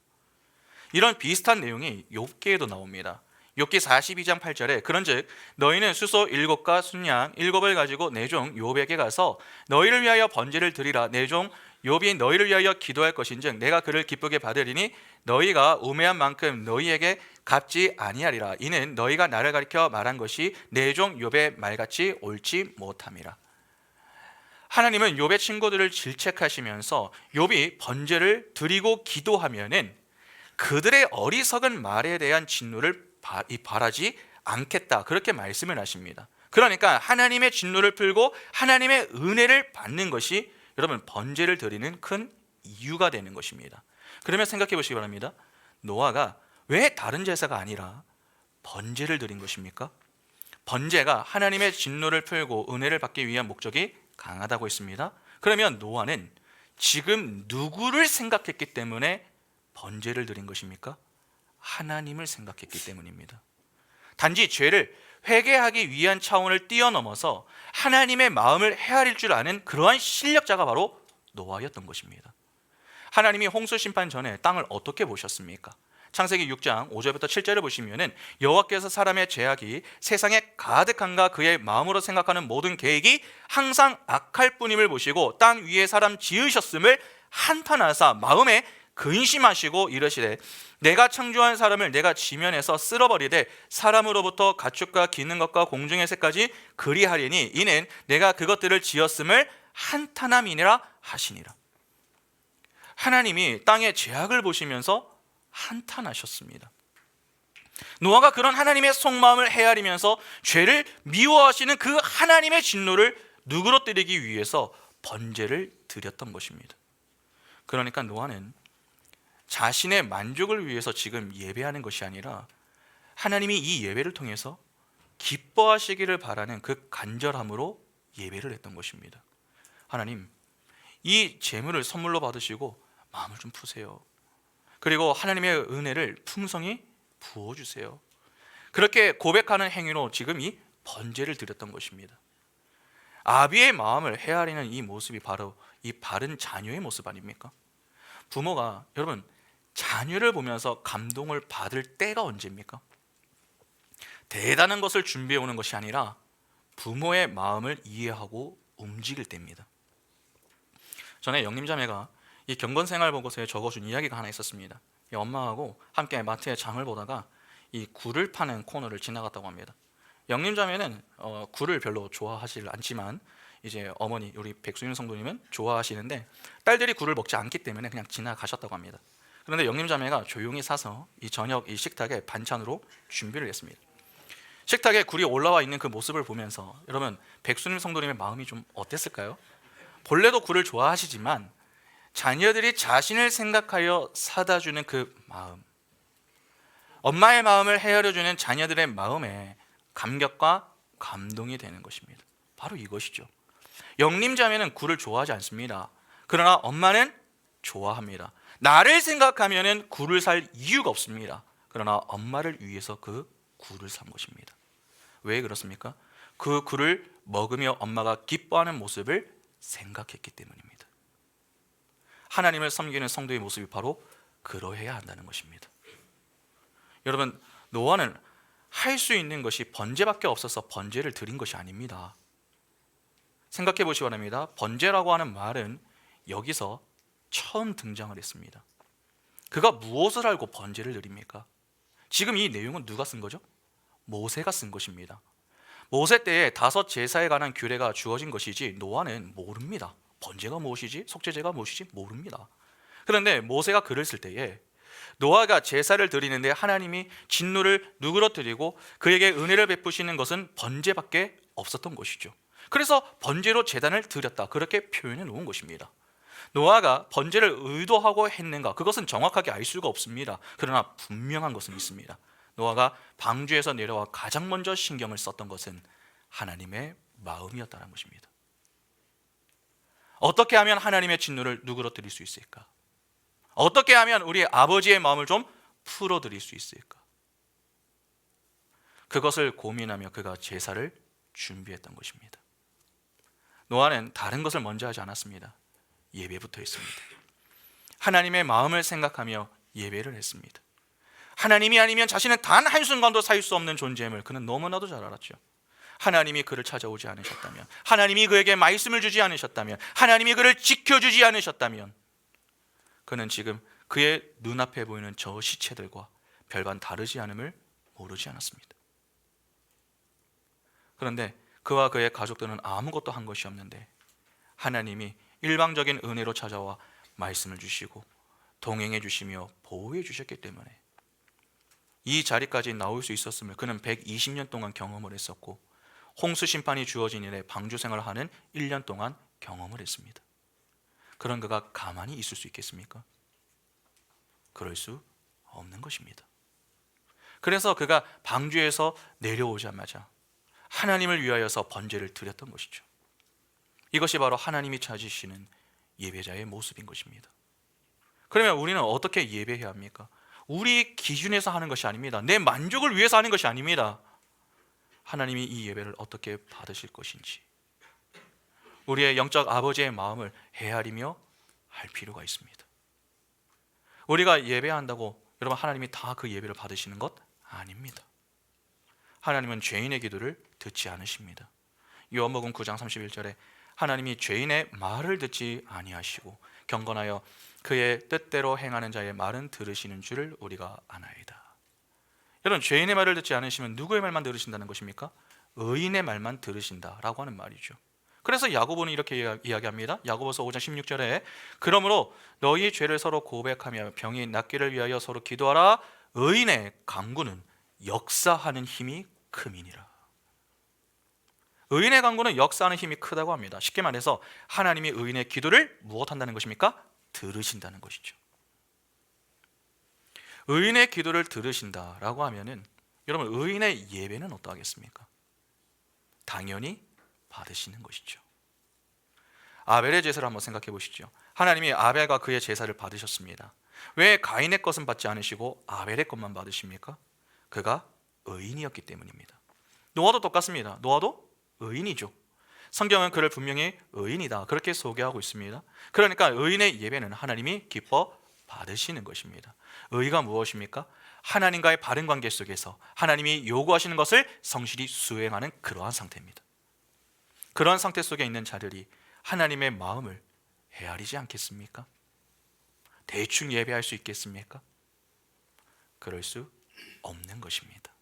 이런 비슷한 내용이 욥기에도 나옵니다. 욥기 42장 8절에 그런즉 너희는 수소 7과 순양 7을 가지고 내 종 욥에게 가서 너희를 위하여 번제를 드리라. 내 종 욥이 너희를 위하여 기도할 것인즉 내가 그를 기쁘게 받으리니 너희가 우매한 만큼 너희에게 갚지 아니하리라. 이는 너희가 나를 가리켜 말한 것이 내 종 욥의 말같이 옳지 못함이라. 하나님은 욥의 친구들을 질책하시면서 욥이 번제를 드리고 기도하면은 그들의 어리석은 말에 대한 진노를 바라지 않겠다, 그렇게 말씀을 하십니다. 그러니까 하나님의 진노를 풀고 하나님의 은혜를 받는 것이 여러분 번제를 드리는 큰 이유가 되는 것입니다. 그러면 생각해 보시기 바랍니다. 노아가 왜 다른 제사가 아니라 번제를 드린 것입니까? 번제가 하나님의 진노를 풀고 은혜를 받기 위한 목적이 강하다고 했습니다. 그러면 노아는 지금 누구를 생각했기 때문에 번제를 드린 것입니까? 하나님을 생각했기 때문입니다. 단지 죄를 회개하기 위한 차원을 뛰어넘어서 하나님의 마음을 헤아릴 줄 아는 그러한 실력자가 바로 노아였던 것입니다. 하나님이 홍수 심판 전에 땅을 어떻게 보셨습니까? 창세기 6장 5절부터 7절을 보시면은 여호와께서 사람의 죄악이 세상에 가득한가 그의 마음으로 생각하는 모든 계획이 항상 악할 뿐임을 보시고 땅 위에 사람 지으셨음을 한탄하사 마음에 근심하시고 이르시되 내가 창조한 사람을 내가 지면에서 쓸어버리되 사람으로부터 가축과 기는 것과 공중의 새까지 그리하리니 이는 내가 그것들을 지었음을 한탄함이니라 하시니라. 하나님이 땅의 죄악을 보시면서 한탄하셨습니다. 노아가 그런 하나님의 속마음을 헤아리면서 죄를 미워하시는 그 하나님의 진노를 누그러뜨리기 위해서 번제를 드렸던 것입니다. 그러니까 노아는 자신의 만족을 위해서 지금 예배하는 것이 아니라 하나님이 이 예배를 통해서 기뻐하시기를 바라는 그 간절함으로 예배를 했던 것입니다. 하나님, 이 재물을 선물로 받으시고 마음을 좀 푸세요. 그리고 하나님의 은혜를 풍성히 부어주세요. 그렇게 고백하는 행위로 지금 이 번제를 드렸던 것입니다. 아비의 마음을 헤아리는 이 모습이 바로 이 바른 자녀의 모습 아닙니까? 부모가, 여러분, 자녀를 보면서 감동을 받을 때가 언제입니까? 대단한 것을 준비해 오는 것이 아니라 부모의 마음을 이해하고 움직일 때입니다. 전에 영림자매가 이 경건생활 보고서에 적어준 이야기가 하나 있었습니다. 이 엄마하고 함께 마트에 장을 보다가 이 굴을 파는 코너를 지나갔다고 합니다. 영림자매는 굴을 별로 좋아하지 않지만 이제 어머니, 우리 백수윤 성도님은 좋아하시는데 딸들이 굴을 먹지 않기 때문에 그냥 지나가셨다고 합니다. 그런데 영림자매가 조용히 사서 이 저녁 이 식탁에 반찬으로 준비를 했습니다. 식탁에 굴이 올라와 있는 그 모습을 보면서 여러분, 백수님 성도님의 마음이 좀 어땠을까요? 본래도 굴을 좋아하시지만 자녀들이 자신을 생각하여 사다 주는 그 마음, 엄마의 마음을 헤아려주는 자녀들의 마음에 감격과 감동이 되는 것입니다. 바로 이것이죠. 영림자매는 굴을 좋아하지 않습니다. 그러나 엄마는 좋아합니다. 나를 생각하면 굴을 살 이유가 없습니다. 그러나 엄마를 위해서 그 굴을 산 것입니다. 왜 그렇습니까? 그 굴을 먹으며 엄마가 기뻐하는 모습을 생각했기 때문입니다. 하나님을 섬기는 성도의 모습이 바로 그러해야 한다는 것입니다. 여러분, 노아는 할 수 있는 것이 번제밖에 없어서 번제를 드린 것이 아닙니다. 생각해 보시기 바랍니다. 번제라고 하는 말은 여기서 처음 등장을 했습니다. 그가 무엇을 알고 번제를 드립니까? 지금 이 내용은 누가 쓴 거죠? 모세가 쓴 것입니다. 모세 때에 5 제사에 관한 규례가 주어진 것이지 노아는 모릅니다. 번제가 무엇이지? 속죄제가 무엇이지? 모릅니다. 그런데 모세가 글을 쓸 때에 노아가 제사를 드리는데 하나님이 진노를 누그러뜨리고 그에게 은혜를 베푸시는 것은 번제밖에 없었던 것이죠. 그래서 번제로 제단을 드렸다, 그렇게 표현해 놓은 것입니다. 노아가 번제를 의도하고 했는가, 그것은 정확하게 알 수가 없습니다. 그러나 분명한 것은 있습니다. 노아가 방주에서 내려와 가장 먼저 신경을 썼던 것은 하나님의 마음이었다는 것입니다. 어떻게 하면 하나님의 진노를 누그러뜨릴 수 있을까? 어떻게 하면 우리 아버지의 마음을 좀 풀어드릴 수 있을까? 그것을 고민하며 그가 제사를 준비했던 것입니다. 노아는 다른 것을 먼저 하지 않았습니다. 예배부터 했습니다. 하나님의 마음을 생각하며 예배를 했습니다. 하나님이 아니면 자신은 단 한순간도 살 수 없는 존재임을 그는 너무나도 잘 알았죠. 하나님이 그를 찾아오지 않으셨다면, 하나님이 그에게 말씀을 주지 않으셨다면, 하나님이 그를 지켜주지 않으셨다면 그는 지금 그의 눈앞에 보이는 저 시체들과 별반 다르지 않음을 모르지 않았습니다. 그런데 그와 그의 가족들은 아무것도 한 것이 없는데 하나님이 일방적인 은혜로 찾아와 말씀을 주시고 동행해 주시며 보호해 주셨기 때문에 이 자리까지 나올 수 있었음을 그는 120년 동안 경험을 했었고, 홍수 심판이 주어진 이래 방주 생활을 하는 1년 동안 경험을 했습니다. 그런 그가 가만히 있을 수 있겠습니까? 그럴 수 없는 것입니다. 그래서 그가 방주에서 내려오자마자 하나님을 위하여서 번제를 드렸던 것이죠. 이것이 바로 하나님이 찾으시는 예배자의 모습인 것입니다. 그러면 우리는 어떻게 예배해야 합니까? 우리 기준에서 하는 것이 아닙니다. 내 만족을 위해서 하는 것이 아닙니다. 하나님이 이 예배를 어떻게 받으실 것인지 우리의 영적 아버지의 마음을 헤아리며 할 필요가 있습니다. 우리가 예배한다고 여러분 하나님이 다 그 예배를 받으시는 것 아닙니다. 하나님은 죄인의 기도를 듣지 않으십니다. 요한복음 9장 31절에 하나님이 죄인의 말을 듣지 아니하시고 경건하여 그의 뜻대로 행하는 자의 말은 들으시는 줄을 우리가 아나이다. 여러분, 죄인의 말을 듣지 않으시면 누구의 말만 들으신다는 것입니까? 의인의 말만 들으신다라고 하는 말이죠. 그래서 야고보는 이렇게 이야기합니다. 야고보서 5장 16절에 그러므로 너희 죄를 서로 고백하며 병이 낫기를 위하여 서로 기도하라. 의인의 간구는 역사하는 힘이 큼이니라. 의인의 간구는 역사하는 힘이 크다고 합니다. 쉽게 말해서 하나님이 의인의 기도를 무엇한다는 것입니까? 들으신다는 것이죠. 의인의 기도를 들으신다라고 하면은 여러분 의인의 예배는 어떠하겠습니까? 당연히 받으시는 것이죠. 아벨의 제사를 한번 생각해 보시죠. 하나님이 아벨과 그의 제사를 받으셨습니다. 왜 가인의 것은 받지 않으시고 아벨의 것만 받으십니까? 그가 의인이었기 때문입니다. 노아도 똑같습니다. 노아도 의인이죠. 성경은 그를 분명히 의인이다 그렇게 소개하고 있습니다. 그러니까 의인의 예배는 하나님이 기뻐 받으시는 것입니다. 의가 무엇입니까? 하나님과의 바른 관계 속에서 하나님이 요구하시는 것을 성실히 수행하는 그러한 상태입니다. 그러한 상태 속에 있는 자들이 하나님의 마음을 헤아리지 않겠습니까? 대충 예배할 수 있겠습니까? 그럴 수 없는 것입니다.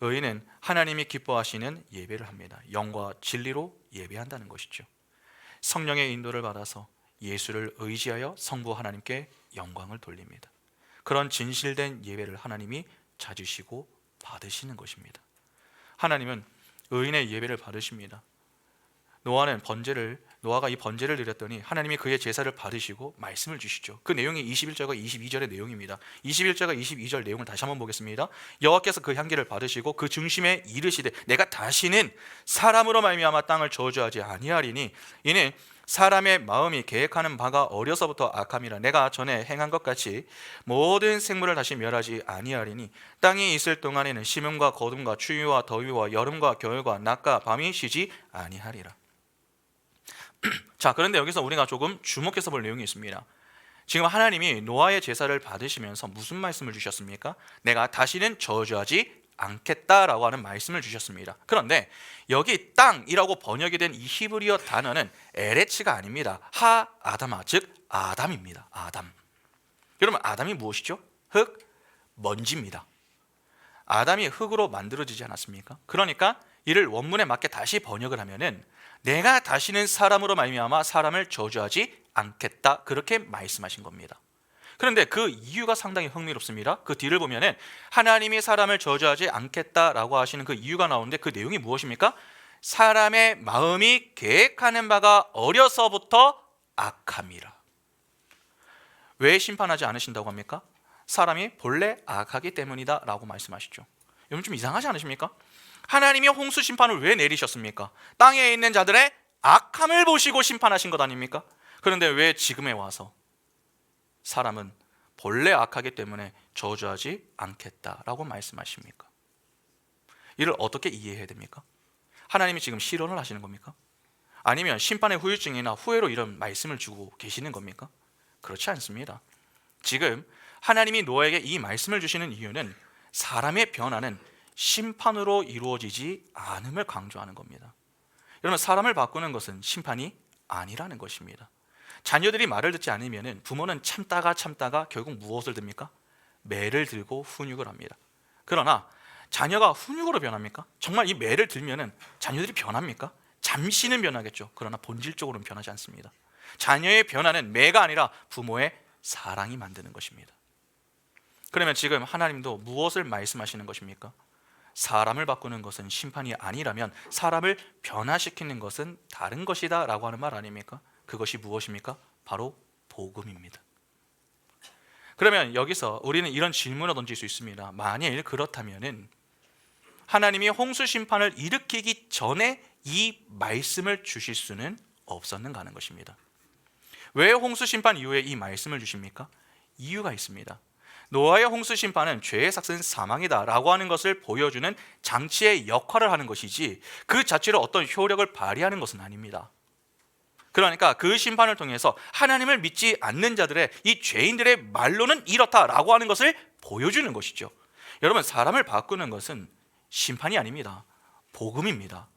의인은 하나님이 기뻐하시는 예배를 합니다. 영과 진리로 예배한다는 것이죠. 성령의 인도를 받아서 예수를 의지하여 성부 하나님께 영광을 돌립니다. 그런 진실된 예배를 하나님이 찾으시고 받으시는 것입니다. 하나님은 의인의 예배를 받으십니다. 노아가 이 번제를 드렸더니 하나님이 그의 제사를 받으시고 말씀을 주시죠. 그 내용이 21절과 22절의 내용입니다. 21절과 22절 내용을 다시 한번 보겠습니다. 여호와께서 그 향기를 받으시고 그 중심에 이르시되 내가 다시는 사람으로 말미암아 땅을 저주하지 아니하리니 이는 사람의 마음이 계획하는 바가 어려서부터 악함이라 내가 전에 행한 것 같이 모든 생물을 다시 멸하지 아니하리니 땅이 있을 동안에는 심음과 거둠과 추위와 더위와 여름과 겨울과 낮과 밤이 쉬지 아니하리라. 자, 그런데 여기서 우리가 조금 주목해서 볼 내용이 있습니다. 지금 하나님이 노아의 제사를 받으시면서 무슨 말씀을 주셨습니까? 내가 다시는 저주하지 않겠다라고 하는 말씀을 주셨습니다. 그런데 여기 땅이라고 번역이 된 이 히브리어 단어는 에레츠가 아닙니다. 하 아담아, 즉 아담입니다. 아담. 여러분 아담이 무엇이죠? 흙, 먼지입니다. 아담이 흙으로 만들어지지 않았습니까? 그러니까 이를 원문에 맞게 다시 번역을 하면은 내가 다시는 사람으로 말미암아 사람을 저주하지 않겠다 그렇게 말씀하신 겁니다. 그런데 그 이유가 상당히 흥미롭습니다. 그 뒤를 보면은 하나님이 사람을 저주하지 않겠다라고 하시는 그 이유가 나오는데 그 내용이 무엇입니까? 사람의 마음이 계획하는 바가 어려서부터 악함이라. 왜 심판하지 않으신다고 합니까? 사람이 본래 악하기 때문이다 라고 말씀하시죠. 여러분 좀 이상하지 않으십니까? 하나님이 홍수 심판을 왜 내리셨습니까? 땅에 있는 자들의 악함을 보시고 심판하신 것 아닙니까? 그런데 왜 지금에 와서 사람은 본래 악하기 때문에 저주하지 않겠다라고 말씀하십니까? 이를 어떻게 이해해야 됩니까? 하나님이 지금 실언을 하시는 겁니까? 아니면 심판의 후유증이나 후회로 이런 말씀을 주고 계시는 겁니까? 그렇지 않습니다. 지금 하나님이 노아에게 이 말씀을 주시는 이유는 사람의 변화는 심판으로 이루어지지 않음을 강조하는 겁니다. 여러분 사람을 바꾸는 것은 심판이 아니라는 것입니다. 자녀들이 말을 듣지 않으면 부모는 참다가 결국 무엇을 듭니까? 매를 들고 훈육을 합니다. 그러나 자녀가 훈육으로 변합니까? 정말 이 매를 들면 자녀들이 변합니까? 잠시는 변하겠죠. 그러나 본질적으로는 변하지 않습니다. 자녀의 변화는 매가 아니라 부모의 사랑이 만드는 것입니다. 그러면 지금 하나님도 무엇을 말씀하시는 것입니까? 사람을 바꾸는 것은 심판이 아니라면 사람을 변화시키는 것은 다른 것이다 라고 하는 말 아닙니까? 그것이 무엇입니까? 바로 복음입니다. 그러면 여기서 우리는 이런 질문을 던질 수 있습니다. 만일 그렇다면 하나님이 홍수 심판을 일으키기 전에 이 말씀을 주실 수는 없었는가 하는 것입니다. 왜 홍수 심판 이후에 이 말씀을 주십니까? 이유가 있습니다. 노아의 홍수 심판은 죄의 삭은 사망이다 라고 하는 것을 보여주는 장치의 역할을 하는 것이지 그 자체로 어떤 효력을 발휘하는 것은 아닙니다. 그러니까 그 심판을 통해서 하나님을 믿지 않는 자들의 이 죄인들의 말로는 이렇다라고 하는 것을 보여주는 것이죠. 여러분 사람을 바꾸는 것은 심판이 아닙니다. 복음입니다.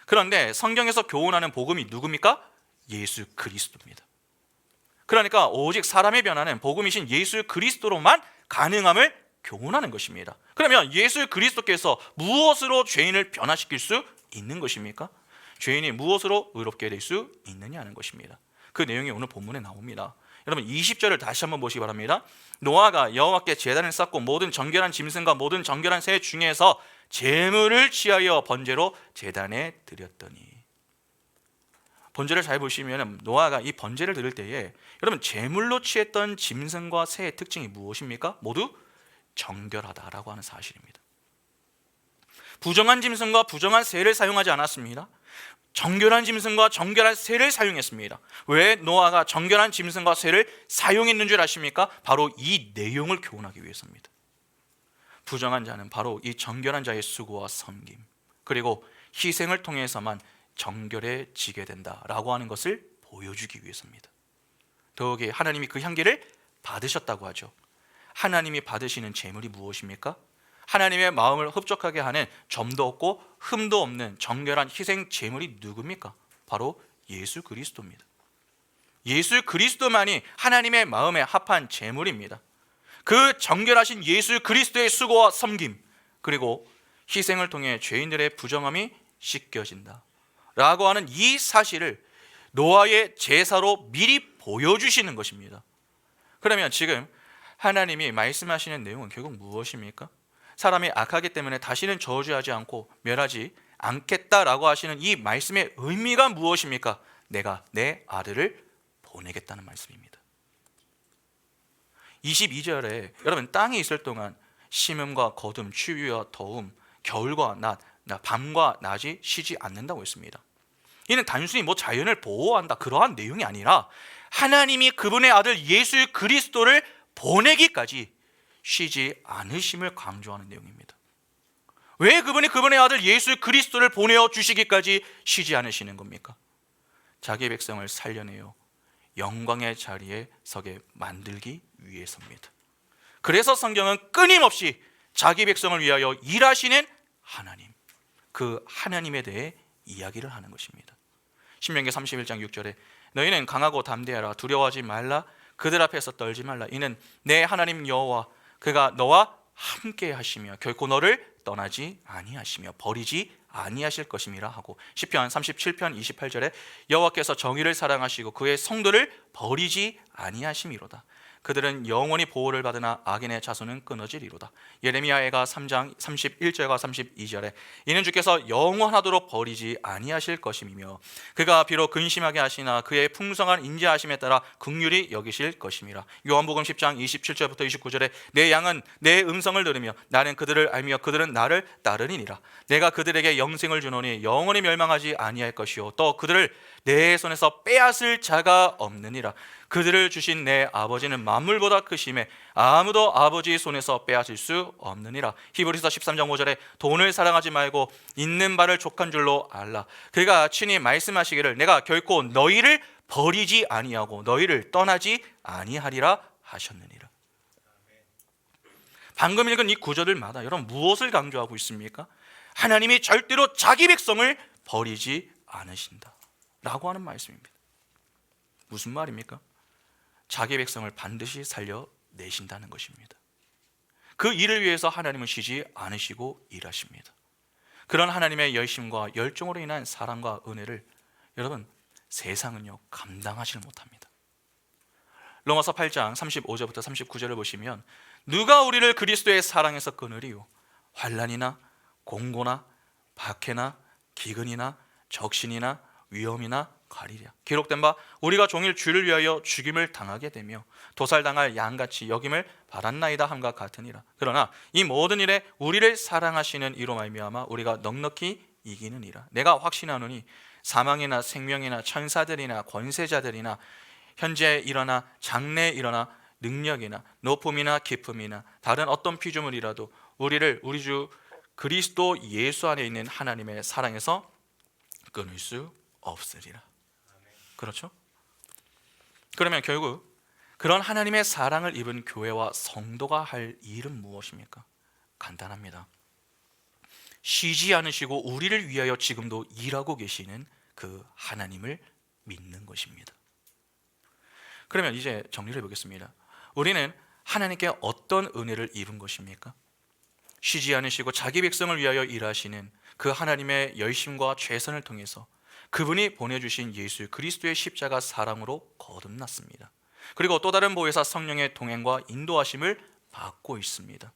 그런데 성경에서 교훈하는 복음이 누굽니까? 예수 그리스도입니다. 그러니까 오직 사람의 변화는 복음이신 예수 그리스도로만 가능함을 교훈하는 것입니다. 그러면 예수 그리스도께서 무엇으로 죄인을 변화시킬 수 있는 것입니까? 죄인이 무엇으로 의롭게 될 수 있느냐 하는 것입니다. 그 내용이 오늘 본문에 나옵니다. 여러분 20절을 다시 한번 보시기 바랍니다. 노아가 여호와께 제단을 쌓고 모든 정결한 짐승과 모든 정결한 새 중에서 제물을 취하여 번제로 제단에 드렸더니, 번제를 잘 보시면 노아가 이 번제를 드릴 때에 여러분 제물로 취했던 짐승과 새의 특징이 무엇입니까? 모두 정결하다라고 하는 사실입니다. 부정한 짐승과 부정한 새를 사용하지 않았습니다. 정결한 짐승과 정결한 새를 사용했습니다. 왜 노아가 정결한 짐승과 새를 사용했는 줄 아십니까? 바로 이 내용을 교훈하기 위해서입니다. 부정한 자는 바로 이 정결한 자의 수고와 섬김, 그리고 희생을 통해서만 정결해지게 된다라고 하는 것을 보여주기 위해서입니다. 더욱이 하나님이 그 향기를 받으셨다고 하죠. 하나님이 받으시는 제물이 무엇입니까? 하나님의 마음을 흡족하게 하는 점도 없고 흠도 없는 정결한 희생 제물이 누굽니까? 바로 예수 그리스도입니다. 예수 그리스도만이 하나님의 마음에 합한 제물입니다. 그 정결하신 예수 그리스도의 수고와 섬김, 그리고 희생을 통해 죄인들의 부정함이 씻겨진다 라고 하는 이 사실을 노아의 제사로 미리 보여주시는 것입니다. 그러면 지금 하나님이 말씀하시는 내용은 결국 무엇입니까? 사람이 악하기 때문에 다시는 저주하지 않고 멸하지 않겠다라고 하시는 이 말씀의 의미가 무엇입니까? 내가 내 아들을 보내겠다는 말씀입니다. 22절에 여러분 땅에 있을 동안 심음과 거둠, 추위와 더움, 겨울과 낮, 밤과 낮이 쉬지 않는다고 했습니다. 이는 단순히 자연을 보호한다 그러한 내용이 아니라 하나님이 그분의 아들 예수 그리스도를 보내기까지 쉬지 않으심을 강조하는 내용입니다. 왜 그분의 아들 예수 그리스도를 보내어 주시기까지 쉬지 않으시는 겁니까? 자기 백성을 살려내어 영광의 자리에 서게 만들기 위해서입니다. 그래서 성경은 끊임없이 자기 백성을 위하여 일하시는 하나님, 그 하나님에 대해 이야기를 하는 것입니다. 신명기 31장 6절에 너희는 강하고 담대하라, 두려워하지 말라, 그들 앞에서 떨지 말라. 이는 내 하나님 여호와 그가 너와 함께 하시며 결코 너를 떠나지 아니하시며 버리지 아니하실 것임이라 하고, 시편 37편 28절에 여호와께서 정의를 사랑하시고 그의 성도를 버리지 아니하심이로다. 그들은 영원히 보호를 받으나 악인의 자손은 끊어지리로다. 예레미야가 3장 31절과 32절에 이는 주께서 영원하도록 버리지 아니하실 것임이며 그가 비록 근심하게 하시나 그의 풍성한 인자하심에 따라 긍휼히 여기실 것임이라. 요한복음 10장 27절부터 29절에 내 양은 내 음성을 들으며 나는 그들을 알며 그들은 나를 따르니라. 내가 그들에게 영생을 주노니 영원히 멸망하지 아니할 것이요 또 그들을 내 손에서 빼앗을 자가 없느니라. 그들을 주신 내 아버지는 만물보다 크심에 아무도 아버지 손에서 빼앗을 수 없느니라. 히브리서 13장 5절에 돈을 사랑하지 말고 있는 바를 족한 줄로 알라. 그가 친히 말씀하시기를 내가 결코 너희를 버리지 아니하고 너희를 떠나지 아니하리라 하셨느니라. 방금 읽은 이 구절들마다 여러분 무엇을 강조하고 있습니까? 하나님이 절대로 자기 백성을 버리지 않으신다 라고 하는 말씀입니다. 무슨 말입니까? 자기 백성을 반드시 살려내신다는 것입니다. 그 일을 위해서 하나님은 쉬지 않으시고 일하십니다. 그런 하나님의 열심과 열정으로 인한 사랑과 은혜를 여러분 세상은요 감당하지 못합니다. 로마서 8장 35절부터 39절을 보시면 누가 우리를 그리스도의 사랑에서 끊으리요? 환난이나 공고나 박해나 기근이나 적신이나 위험이나 가리랴. 기록된 바 우리가 종일 주를 위하여 죽임을 당하게 되며 도살당할 양같이 여김을 받았나이다 함과 같으니라. 그러나 이 모든 일에 우리를 사랑하시는 이로 말미암아 우리가 넉넉히 이기느니라. 내가 확신하노니 사망이나 생명이나 천사들이나 권세자들이나 현재 일어나 장래 일어나 능력이나 높음이나 깊음이나 다른 어떤 피조물이라도 우리를 우리 주 그리스도 예수 안에 있는 하나님의 사랑에서 끊을 수 없으리라. 그렇죠? 그러면 결국 그런 하나님의 사랑을 입은 교회와 성도가 할 일은 무엇입니까? 간단합니다. 쉬지 않으시고 우리를 위하여 지금도 일하고 계시는 그 하나님을 믿는 것입니다. 그러면 이제 정리를 해보겠습니다. 우리는 하나님께 어떤 은혜를 입은 것입니까? 쉬지 않으시고 자기 백성을 위하여 일하시는 그 하나님의 열심과 최선을 통해서 그분이 보내주신 예수 그리스도의 십자가 사랑으로 거듭났습니다. 그리고 또 다른 보혜사 성령의 동행과 인도하심을 받고 있습니다.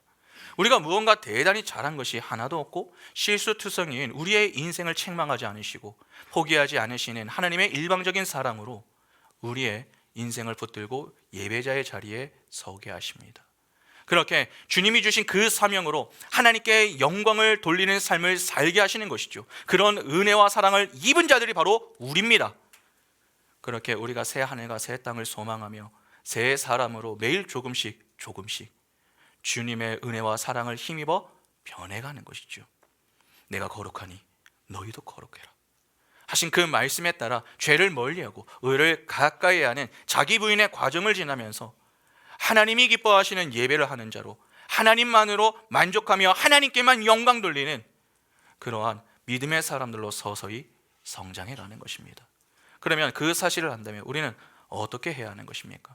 우리가 무언가 대단히 잘한 것이 하나도 없고 실수투성이인 우리의 인생을 책망하지 않으시고 포기하지 않으시는 하나님의 일방적인 사랑으로 우리의 인생을 붙들고 예배자의 자리에 서게 하십니다. 그렇게 주님이 주신 그 사명으로 하나님께 영광을 돌리는 삶을 살게 하시는 것이죠. 그런 은혜와 사랑을 입은 자들이 바로 우리입니다. 그렇게 우리가 새 하늘과 새 땅을 소망하며 새 사람으로 매일 조금씩 주님의 은혜와 사랑을 힘입어 변해가는 것이죠. 내가 거룩하니 너희도 거룩해라 하신 그 말씀에 따라 죄를 멀리하고 의를 가까이 하는 자기 부인의 과정을 지나면서 하나님이 기뻐하시는 예배를 하는 자로 하나님만으로 만족하며 하나님께만 영광 돌리는 그러한 믿음의 사람들로 서서히 성장해 가는 것입니다. 그러면 그 사실을 안다면 우리는 어떻게 해야 하는 것입니까?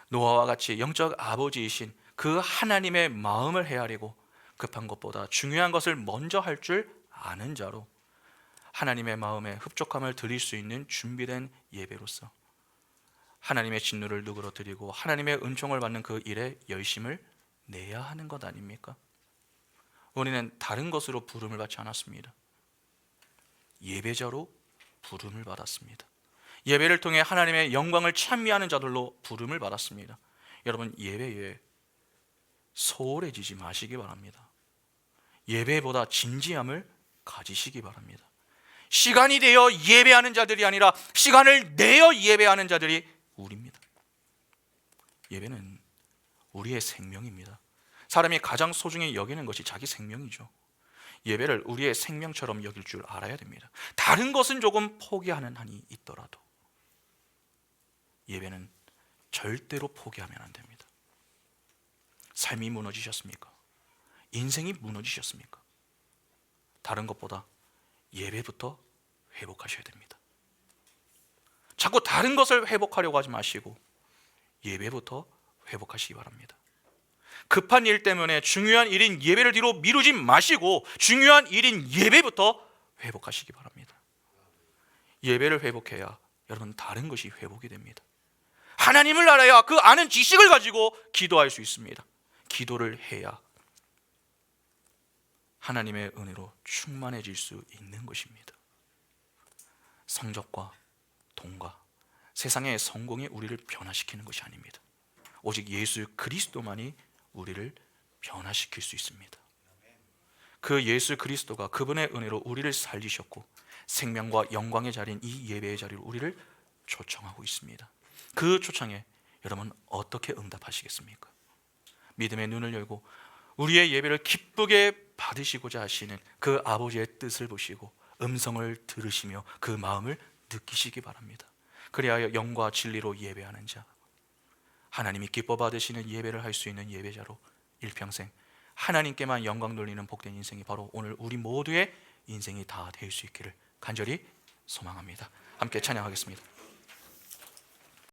노아와 같이 영적 아버지이신 그 하나님의 마음을 헤아리고 급한 것보다 중요한 것을 먼저 할 줄 아는 자로 하나님의 마음에 흡족함을 드릴 수 있는 준비된 예배로서 하나님의 진노를 누그러뜨리고 하나님의 은총을 받는 그 일에 열심을 내야 하는 것 아닙니까? 우리는 다른 것으로 부름을 받지 않았습니다. 예배자로 부름을 받았습니다. 예배를 통해 하나님의 영광을 찬미하는 자들로 부름을 받았습니다. 여러분, 예배에 소홀해지지 마시기 바랍니다. 예배보다 진지함을 가지시기 바랍니다. 시간이 되어 예배하는 자들이 아니라 시간을 내어 예배하는 자들이 우리입니다. 예배는 우리의 생명입니다. 사람이 가장 소중히 여기는 것이 자기 생명이죠. 예배를 우리의 생명처럼 여길 줄 알아야 됩니다. 다른 것은 조금 포기하는 한이 있더라도 예배는 절대로 포기하면 안 됩니다. 삶이 무너지셨습니까? 인생이 무너지셨습니까? 다른 것보다 예배부터 회복하셔야 됩니다. 자꾸 다른 것을 회복하려고 하지 마시고 예배부터 회복하시기 바랍니다. 급한 일 때문에 중요한 일인 예배를 뒤로 미루지 마시고 중요한 일인 예배부터 회복하시기 바랍니다. 예배를 회복해야 여러분 다른 것이 회복이 됩니다. 하나님을 알아야 그 아는 지식을 가지고 기도할 수 있습니다. 기도를 해야 하나님의 은혜로 충만해질 수 있는 것입니다. 성적과 돈과 세상의 성공이 우리를 변화시키는 것이 아닙니다. 오직 예수 그리스도만이 우리를 변화시킬 수 있습니다. 그 예수 그리스도가 그분의 은혜로 우리를 살리셨고 생명과 영광의 자리인 이 예배의 자리로 우리를 초청하고 있습니다. 그 초청에 여러분 어떻게 응답하시겠습니까? 믿음의 눈을 열고 우리의 예배를 기쁘게 받으시고자 하시는 그 아버지의 뜻을 보시고 음성을 들으시며 그 마음을 느끼시기 바랍니다. 그리하여 영과 진리로 예배하는 자, 하나님이 기뻐 받으시는 예배를 할 수 있는 예배자로 일평생 하나님께만 영광 돌리는 복된 인생이 바로 오늘 우리 모두의 인생이 다 될 수 있기를 간절히 소망합니다. 함께 찬양하겠습니다.